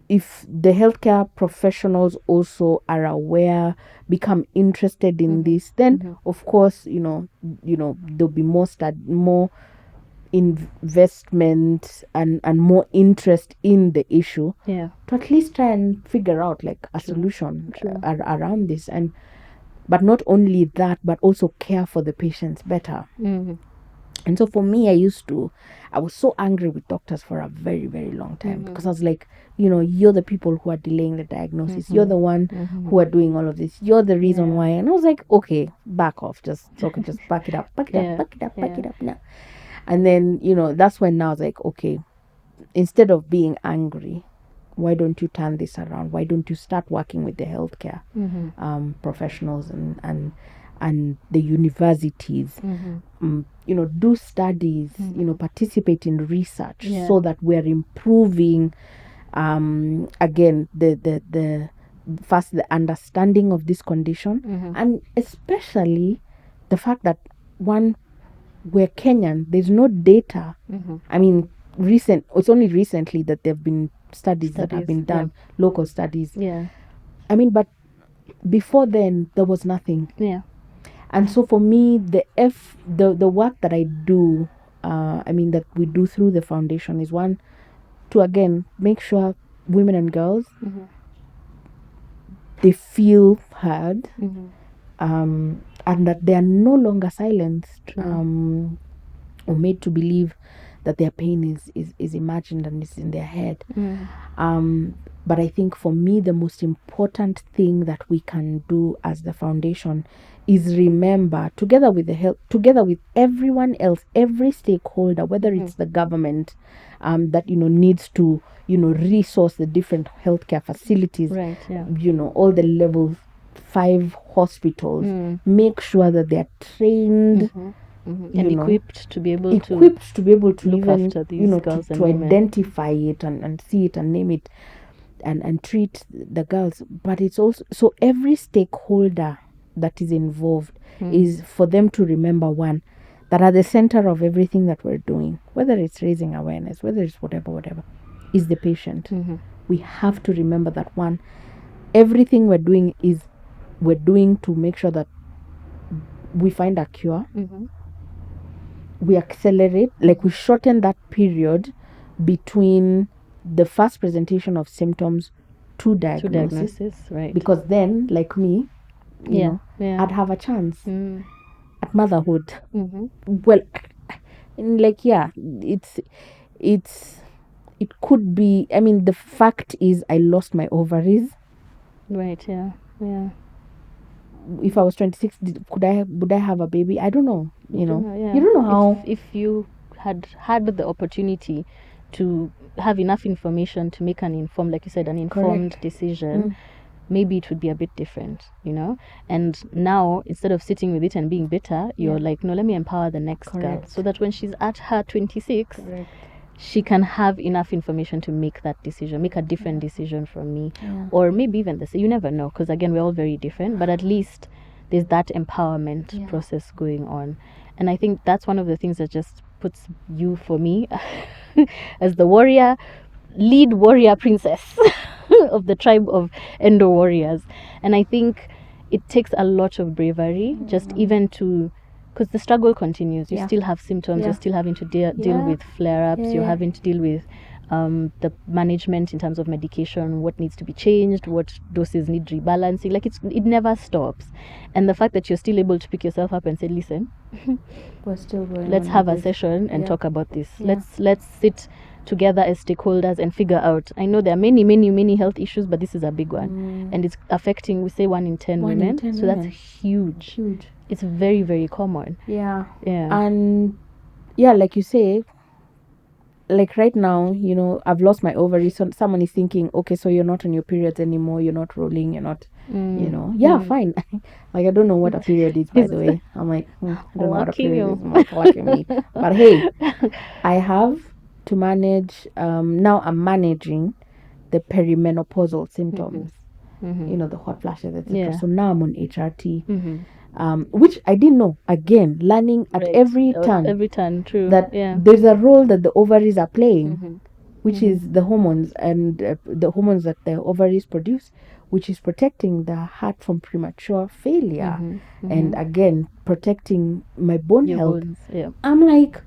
if the healthcare professionals also are aware, become interested in this, then of course, there'll be more investment and more interest in the issue. Yeah. To at least try and figure out like a solution around this, but not only that, but also care for the patients better. And so for me, I was so angry with doctors for a very, very long time because I was like, you're the people who are delaying the diagnosis. You're the one who are doing all of this. You're the reason why. And I was like, okay, back off. Just back it up. Back it up now. And then, that's when now I was like, okay, instead of being angry, why don't you turn this around? Why don't you start working with the healthcare professionals and the universities? Do studies, participate in research so that we're improving, again, the first, the understanding of this condition, and especially the fact that we're Kenyan, there's no data. I mean, it's only recently that there have been studies that have been done, local studies. Yeah. I mean, but before then, there was nothing. Yeah. And so for me, the work that I do, that we do through the foundation is one, to again make sure women and girls they feel heard, and that they are no longer silenced or made to believe that their pain is imagined and is in their head. But I think for me, the most important thing that we can do as the foundation is remember, together with everyone else, every stakeholder, whether it's the government that needs to resource the different healthcare facilities, right? Yeah. All the level 5 hospitals, make sure that they're trained. And equipped to be able to look even after these girls to identify it and see it and name it and treat the girls. But it's also, so every stakeholder that is involved is for them to remember, one, that at the center of everything that we're doing, whether it's raising awareness, whether it's whatever, is the patient. We have to remember that, one, everything we're doing to make sure that we find a cure. we accelerate, like we shorten that period between the first presentation of symptoms to diagnosis, right? because then, like me, you know, yeah. I'd have a chance Mm. at motherhood. Mm-hmm. Well, like, yeah, it could be, I mean, the fact is I lost my ovaries. Right, yeah. If I was 26, would I have a baby? I don't know. You know, yeah. you don't know how. If you had the opportunity to have enough information to make an informed, like you said, an informed Correct. decision, maybe it would be a bit different, you know. And now, instead of sitting with it and being bitter, you're like, no, let me empower the next girl, Correct. so that when she's at her 26, Correct. she can have enough information to make that decision, make a different decision from me, Yeah. or maybe even the same. You never know, because again, we're all very different, but at least there's that empowerment Yeah. process going on. And I think that's one of the things that just puts you, for me, as the lead warrior princess of the tribe of Endo warriors. And I think it takes a lot of bravery, just even to, because the struggle continues. You Yeah. still have symptoms. Yeah. You're still having to deal with flare-ups. You're Yeah. having to deal with the management in terms of medication, what needs to be changed, what doses need rebalancing. Like, it never stops. And the fact that you're still able to pick yourself up and say, listen, We're still going let's on have with a this. session and Yeah. talk about this. Yeah. Let's sit together as stakeholders and figure out. I know there are many health issues, but this is a big one, and it's affecting, we say, 1 in 10 1 in women. 10 so women. that's huge. Huge. It's very, very common. Yeah. Yeah. And yeah, like you say, like right now, you know, I've lost my ovaries. So someone is thinking, okay, so you're not on your periods anymore. You're not rolling. You're not, you know. Yeah, fine. Like, I don't know what a period is, by the way. I'm like, I don't know what a Lucky period you. is. Like, lucky me. But hey, I have to manage. Now I'm managing the perimenopausal symptoms. You know, the hot flashes, etc. Yeah. So now I'm on HRT. Which I didn't know. Again, learning at every turn. True. That there's a role that the ovaries are playing, which is the hormones, and the hormones that the ovaries produce, which is protecting the heart from premature failure, and again protecting my bone Your health. bones. Yeah. I'm like,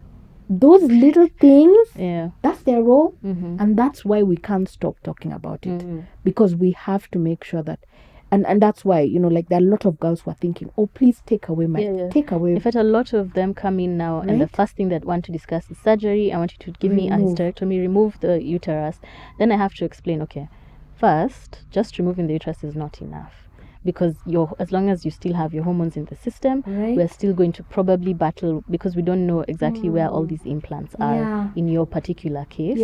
those little things, Yeah. that's their role, and that's why we can't stop talking about it, because we have to make sure that, and that's why, you know, like, there are a lot of girls who are thinking, oh, please take away take away. In fact, a lot of them come in now, and the first thing that want to discuss is surgery. I want you to give me a hysterectomy, remove the uterus. Then I have to explain, okay, first, just removing the uterus is not enough, because as long as you still have your hormones in the system, we're still going to probably battle, because we don't know exactly where all these implants are in your particular case.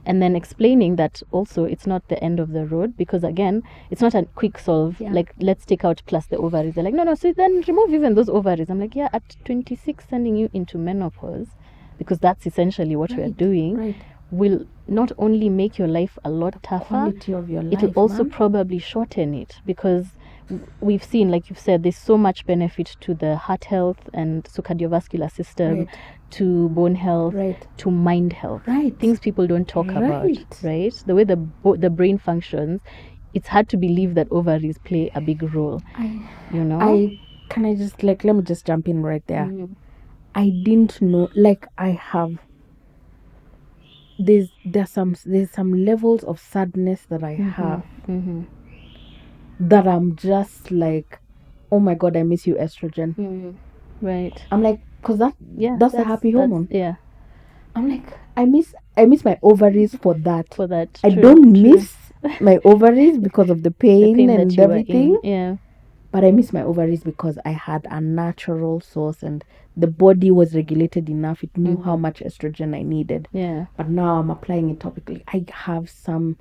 And then explaining that also it's not the end of the road, because again, it's not a quick solve. Like, let's take out plus the ovaries. They're like, no, so then remove even those ovaries. I'm like, yeah, at 26, sending you into menopause, because that's essentially what we're doing, will not only make your life a lot tougher, quality of your life, it will also probably shorten it, because we've seen, like you've said, there's so much benefit to the heart health and so cardiovascular system, to bone health, to mind health, things people don't talk about, right? The way the brain functions, it's hard to believe that ovaries play a big role. Let me just jump in right there. I didn't know, like, I have, there's some levels of sadness that I have, that I'm just like, oh my god, I miss you, estrogen. Right. I'm like, because that's a happy hormone. Yeah. I'm like, I miss my ovaries for that. I True, don't miss my ovaries because of the pain and that you everything. were in. Yeah. But I miss my ovaries because I had a natural source, and the body was regulated enough. It knew how much estrogen I needed. Yeah. But now I'm applying it topically. I have some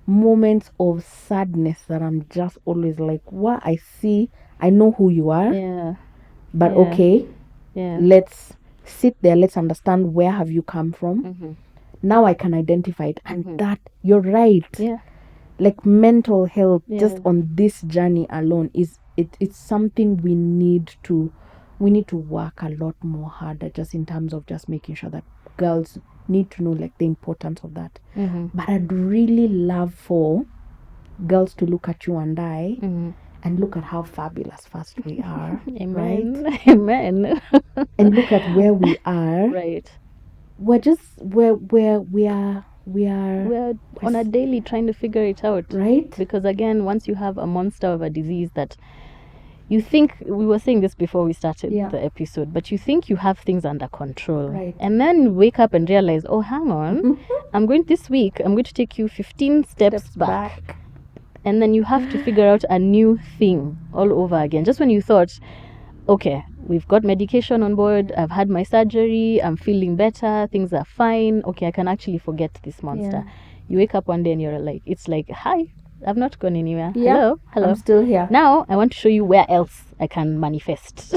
moments of sadness that I'm just always like, what? I know who you are. Yeah. But okay, let's sit there. Let's understand, where have you come from? Now I can identify it. And that, you're right. Yeah. Like, mental health, just on this journey alone, it's something we need to work a lot more harder, just in terms of just making sure that girls need to know, like, the importance of that. But I'd really love for girls to look at you and I and look at how fabulous first we are. Amen. Right? Amen. And look at where we are. Right. We're just we are We're on a daily trying to figure it out. right. Because again, once you have a monster of a disease that you think, we were saying this before we started Yeah. the episode, but you think you have things under control. Right. And then wake up and realize, oh, hang on, I'm going to take you 15 steps back. And then you have to figure out a new thing all over again. Just when you thought, okay, we've got medication on board, I've had my surgery, I'm feeling better, things are fine, okay, I can actually forget this monster. Yeah. You wake up one day and you're like, it's like, hi, I've not gone anywhere. Yeah. Hello. I'm still here. Now I want to show you where else I can manifest.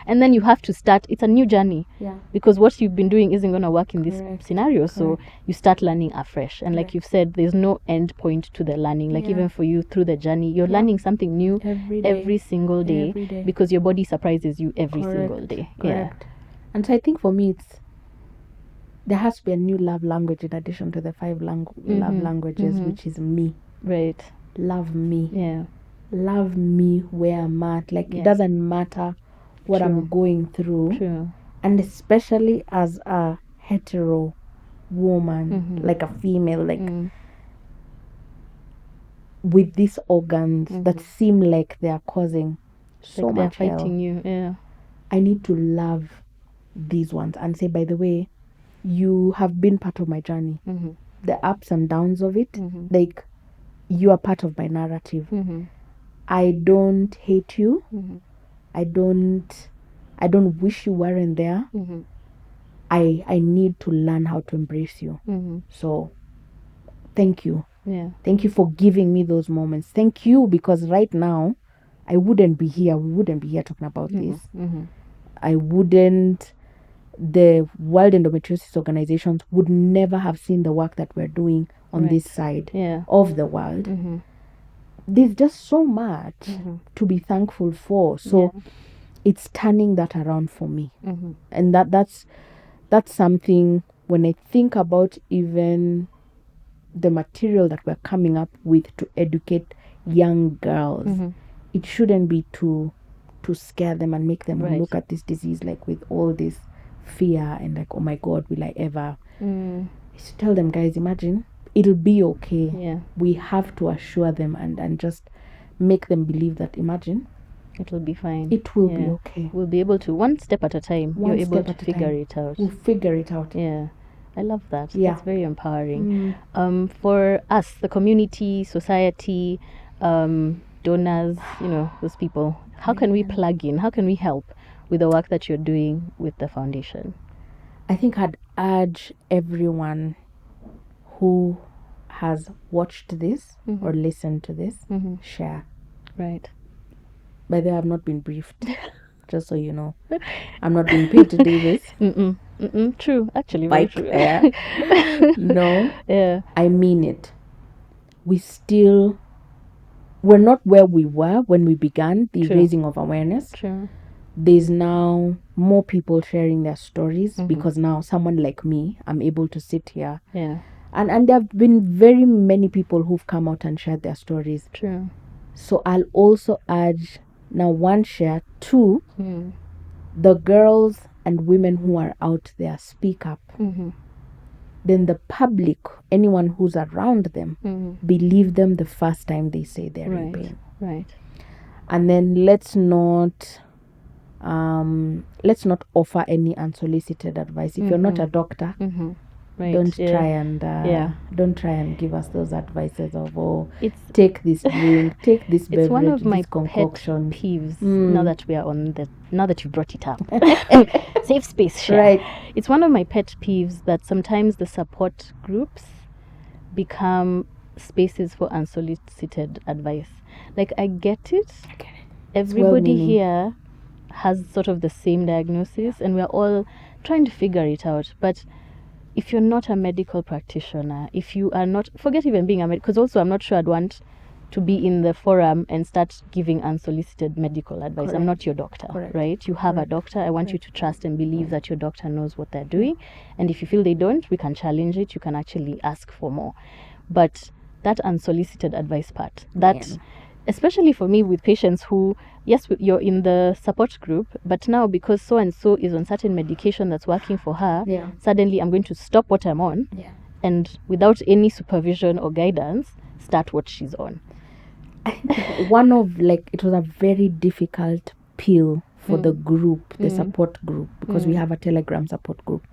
And then you have to start, it's a new journey. Yeah. Because what you've been doing isn't going to work in this Correct. scenario. So you start learning afresh. And like Correct. you've said, there's no end point to the learning. Like Yeah. even for you through the journey, you're Yeah. learning something new Every day. every single day, Every day. because your body surprises you every Correct. single day. Correct. And so I think for me, there has to be a new love language in addition to the 5 love languages, which is me. Yeah. Right. Love me. Yeah. Love me where I'm at. Like, Yeah. it doesn't matter what True. I'm going through. True. And especially as a hetero woman, like a female, like with these organs that seem like they are causing so Like they're much hell. fighting you. Yeah. I need to love these ones and say, by the way, you have been part of my journey. The ups and downs of it, like, you are part of my narrative. I don't hate you. I don't wish you weren't there. I need to learn how to embrace you. So thank you. Yeah. Thank you for giving me those moments. Thank you, because right now I wouldn't be here. We wouldn't be here talking about this. I wouldn't. The World Endometriosis Organizations would never have seen the work that we're doing on this side of the world. There's just so much to be thankful for. So it's turning that around for me. And that's something, when I think about even the material that we're coming up with to educate young girls, it shouldn't be to scare them and make them look at this disease like with all this fear and like, oh my God, will I ever? It's to tell them, guys, imagine, it'll be okay. Yeah. We have to assure them and just make them believe that, imagine, It'll be fine. it will be okay. We'll be able to, one step at a time, One you're able step to at a figure time. it out. We'll figure it out. Yeah. I love that. Yeah. That's very empowering. For us, the community, society, donors, those people, how can we plug in? How can we help with the work that you're doing with the foundation? I think I'd urge everyone who has watched this or listened to this, share. Right. By the way, I've not been briefed, just so you know. I'm not being paid to do this. True. Actually, very Bike true. fare. No. Yeah. I mean it. We're not where we were when we began the True. raising of awareness. True. There's now more people sharing their stories because now someone like me, I'm able to sit here. Yeah. And there have been very many people who've come out and shared their stories. True. So I'll also urge, now, 1, share. 2, the girls and women who are out there, speak up. Then the public, anyone who's around them, believe them the first time they say they're in pain. Right. And then let's not offer any unsolicited advice. If you're not a doctor, Right. don't try and give us those advices of take this drink, take this beverage, It's one of my this concoction. pet peeves. Now that we are now that you brought it up, safe space share. Right. It's one of my pet peeves that sometimes the support groups become spaces for unsolicited advice. Like, I get it. Everybody well-meaning. here has sort of the same diagnosis, and we're all trying to figure it out. But if you're not a medical practitioner, if you are not, forget even being a medical, because also I'm not sure I'd want to be in the forum and start giving unsolicited medical advice. I'm not your doctor, right? You have a doctor. I want you to trust and believe that your doctor knows what they're doing. And if you feel they don't, we can challenge it. You can actually ask for more. But that unsolicited advice part, that especially for me with patients who, yes, you're in the support group, but now because so and so is on certain medication that's working for her, Yeah. suddenly I'm going to stop what I'm on, Yeah. and without any supervision or guidance, start what she's on. I think one of it was a very difficult pill for the group, the support group, because we have a Telegram support group.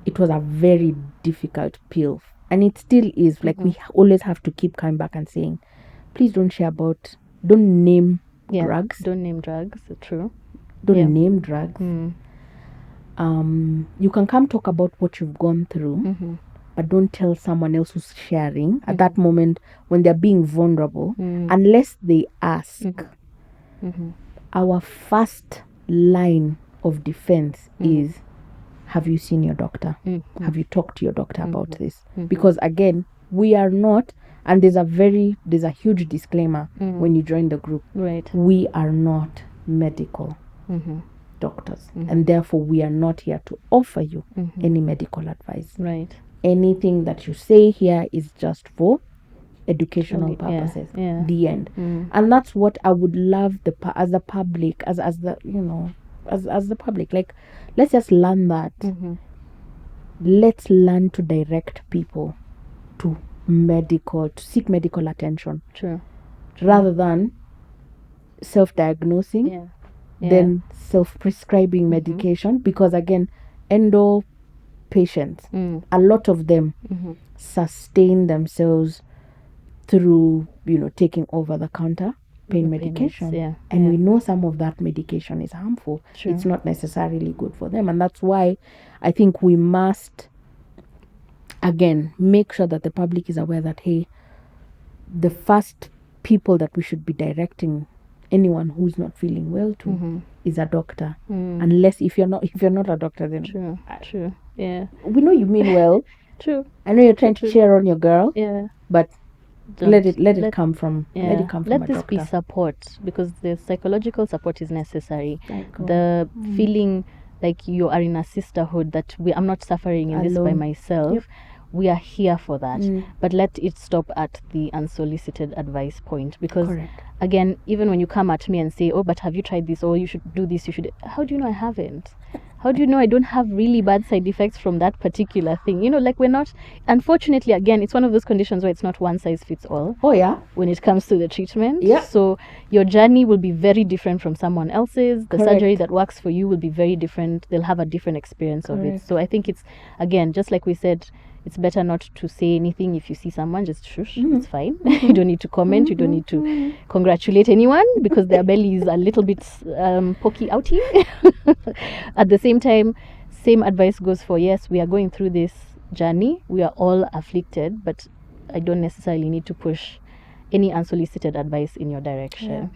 It was a very difficult pill, and it still is. We always have to keep coming back and saying, please don't name drugs. Don't name drugs. True. Don't name drugs. You can come talk about what you've gone through, but don't tell someone else who's sharing at that moment when they're being vulnerable, unless they ask. Our first line of defense is, have you seen your doctor? Have you talked to your doctor about this? Because again, we are not, and there's a huge disclaimer when you join the group. Right. We are not medical doctors, and therefore we are not here to offer you any medical advice. Right. Anything that you say here is just for educational purposes. Yeah. The end. And that's what I would love as the public, as the as the public, let's just learn that. Let's learn to direct people to seek medical attention. True. Rather than self-diagnosing, then self-prescribing medication, because again, endo patients, a lot of them sustain themselves through taking over the counter pain medication, and we know some of that medication is harmful. True. It's not necessarily good for them, and that's why I think we must again make sure that the public is aware that, hey, the first people that we should be directing anyone who's not feeling well to is a doctor. Unless if you're not a doctor, then True. Yeah. We know you mean well. True. I know you're trying to cheer on your girl. Yeah. But let it come from a Let this doctor. be support, because the psychological support is necessary. The feeling like you are in a sisterhood, that I'm not suffering in this by myself. Yep. We are here for that. But let it stop at the unsolicited advice point, because Correct. again, even when you come at me and say, oh, but have you tried this, or you should do this, how do you know I haven't? How do you know I don't have really bad side effects from that particular thing? We're not, unfortunately, again, it's one of those conditions where it's not one size fits all. Oh yeah. When it comes to the treatment. Yeah. So your journey will be very different from someone else's. The Correct. surgery that works for you will be very different. They'll have a different experience of it. So I think it's, again, just like we said, it's better not to say anything. If you see someone, just shush. It's fine. You don't need to comment. You don't need to congratulate anyone, because their belly is a little bit pokey outy. At the same time, same advice goes for, yes, we are going through this journey. We are all afflicted, but I don't necessarily need to push any unsolicited advice in your direction.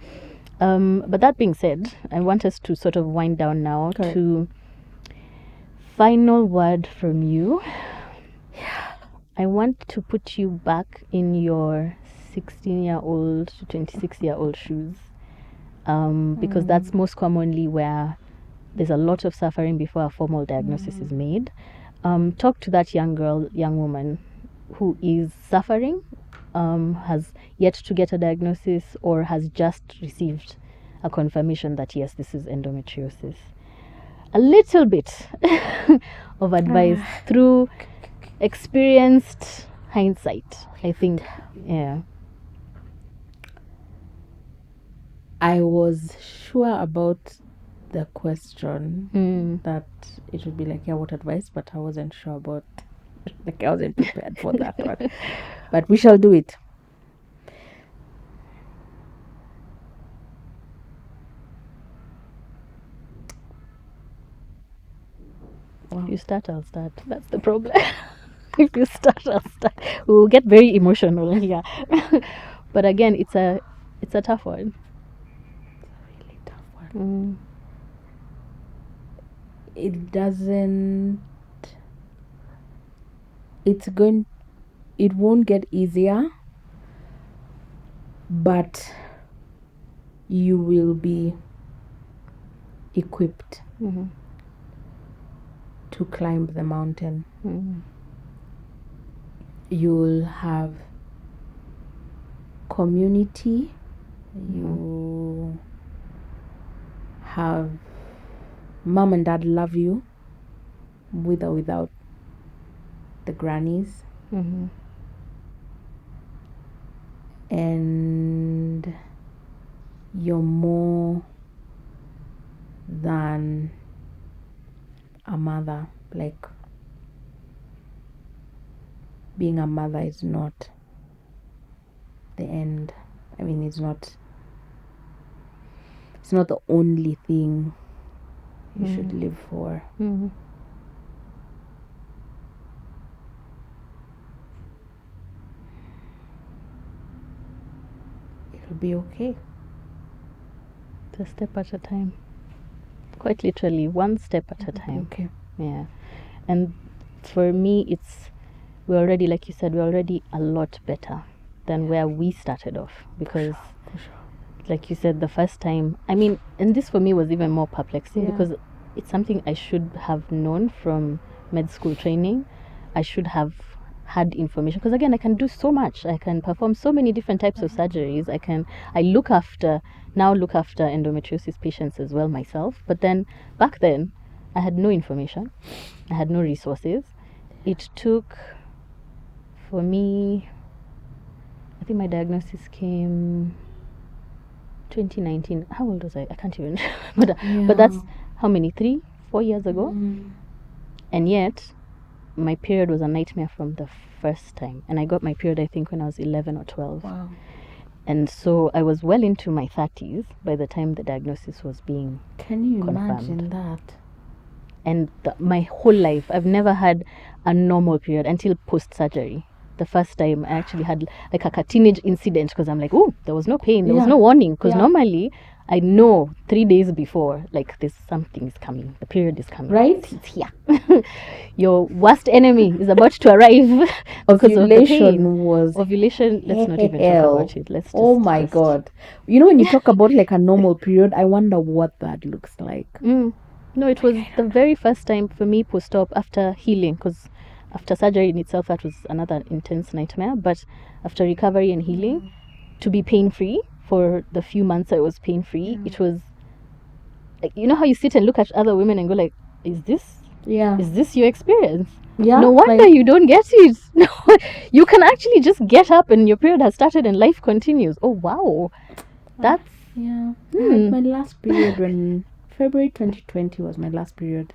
But that being said, I want us to sort of wind down now. Correct. To final word from you. I want to put you back in your 16-year-old to 26-year-old shoes, because that's most commonly where there's a lot of suffering before a formal diagnosis is made. Talk to that young woman who is suffering, has yet to get a diagnosis, or has just received a confirmation that, yes, this is endometriosis. A little bit of advice through experienced hindsight, I think. Yeah. I was sure about the question that it would be like, yeah, what advice? But I wasn't sure about, I wasn't prepared for that one. But we shall do it. If you start, I'll start. That's the problem. If you start, I'll start. We'll get very emotional here. But again, it's a tough one. It's a really tough one. It won't get easier, but you will be equipped to climb the mountain. You'll have community You have mom and dad love you with or without the grannies. And you're more than a mother. Like, being a mother is not the end. I mean, it's not the only thing you should live for. It'll be okay. A step at a time. Quite literally, one step at a time. Okay. Yeah. And for me, we're already, like you said, we're already a lot better than where we started off. Because, For sure. like you said, the first time, I mean, and this for me was even more perplexing because it's something I should have known from med school training. I should have had information because, again, I can do so much. I can perform so many different types of surgeries. I look after endometriosis patients as well myself. But then back then, I had no information. I had no resources. It took, for me, I think my diagnosis came 2019. How old was I? I can't even remember. But that's how many? 3-4 years ago. And yet, my period was a nightmare from the first time. And I got my period, I think, when I was 11 or 12. Wow. And so I was well into my 30s by the time the diagnosis was being Can you confirmed. imagine that? And my whole life, I've never had a normal period until post-surgery. The first time I actually had like a teenage incident because I'm like, oh, there was no pain, there was no warning. Because normally I know 3 days before, like, there's something is coming, the period is coming. Right? It's here. Your worst enemy is about to arrive because of the pain. Ovulation, let's not even talk about it. Let's just, oh my God. You know, when you talk about like a normal period, I wonder what that looks like. No, it was the very first time for me post-op after healing, because after surgery in itself, that was another intense nightmare. But after recovery and healing, to be pain-free for the few months I was pain-free, it was like, you know how you sit and look at other women and go like, is this your experience? Yeah. No wonder you don't get it. No, you can actually just get up and your period has started and life continues. Oh, wow. That's... Yeah. I had my last period when February 2020 was my last period.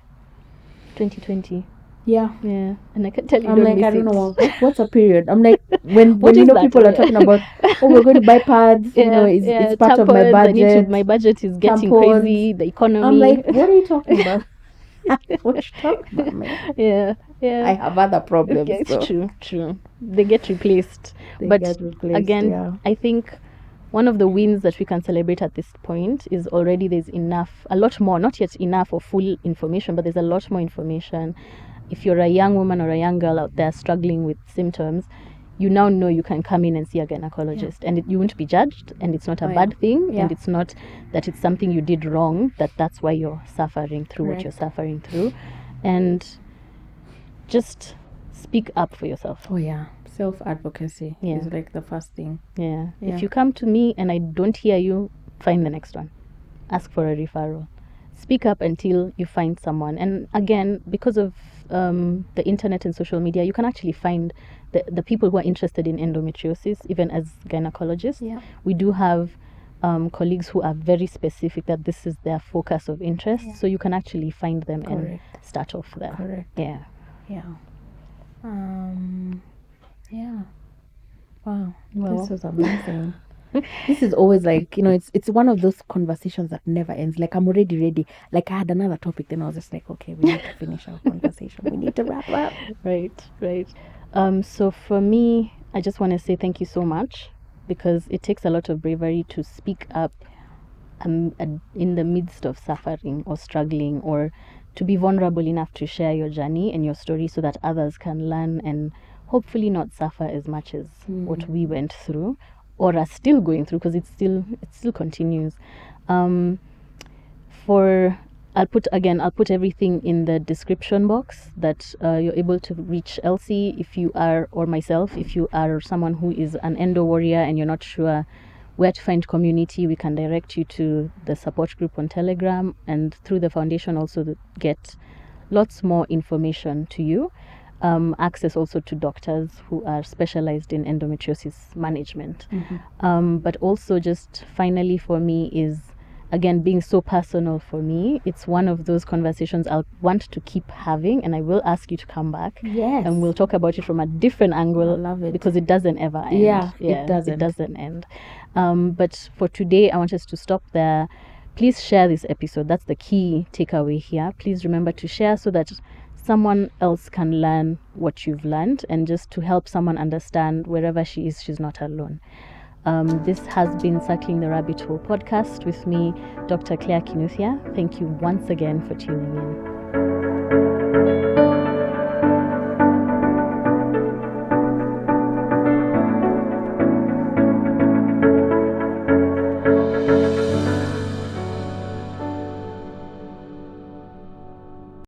2020. Yeah. Yeah. And I can tell you, I'm don't like, miss I don't it. know what's a period. I'm like, when What you is know that? people are talking about, oh, we're going to buy pads, you know, it's part of my tampons, budget. my budget is getting Tampons. crazy, the economy. I'm like, what are you talking about? What you talking about, man? Yeah. I have other problems. Okay, so. it's true. They get replaced. But again, I think one of the wins that we can celebrate at this point is already there's a lot more, not yet enough or full information, but there's a lot more information. If you're a young woman or a young girl out there struggling with symptoms, you now know you can come in and see a gynecologist, and you won't be judged, and it's not a bad thing, and it's not that it's something you did wrong, that's why you're suffering through what you're suffering through. And just speak up for yourself. Oh yeah, self-advocacy is like the first thing. Yeah. If you come to me and I don't hear you, find the next one. Ask for a referral. Speak up until you find someone. And again, because of the internet and social media, you can actually find the people who are interested in endometriosis, even as gynecologists. Yeah. We do have colleagues who are very specific that this is their focus of interest. Yeah. So you can actually find them and start off there. Correct. Yeah. Yeah. Yeah. Wow. Well, this was amazing. This is always like, you know, it's one of those conversations that never ends. Like, I'm already ready. Like, I had another topic, then I was just like, okay, we need to finish our conversation. We need to wrap up. Right. So for me, I just want to say thank you so much, because it takes a lot of bravery to speak up in the midst of suffering or struggling, or to be vulnerable enough to share your journey and your story so that others can learn and hopefully not suffer as much as what we went through or are still going through, because it still continues. I'll put everything in the description box that you're able to reach Elsie if you are, or myself if you are someone who is an endo warrior and you're not sure where to find community, we can direct you to the support group on Telegram, and through the foundation also get lots more information to you. Access also to doctors who are specialized in endometriosis management. But also, just finally for me, is again being so personal for me. It's one of those conversations I'll want to keep having, and I will ask you to come back. Yes. And we'll talk about it from a different angle. I love it. Because it doesn't ever end. Yeah, it doesn't. It doesn't end. But for today, I want us to stop there. Please share this episode. That's the key takeaway here. Please remember to share so that someone else can learn what you've learned, and just to help someone understand wherever she is, she's not alone. This has been Circling the Rabbit Hole podcast with me, Dr. Claire Kinuthia. Thank you once again for tuning in.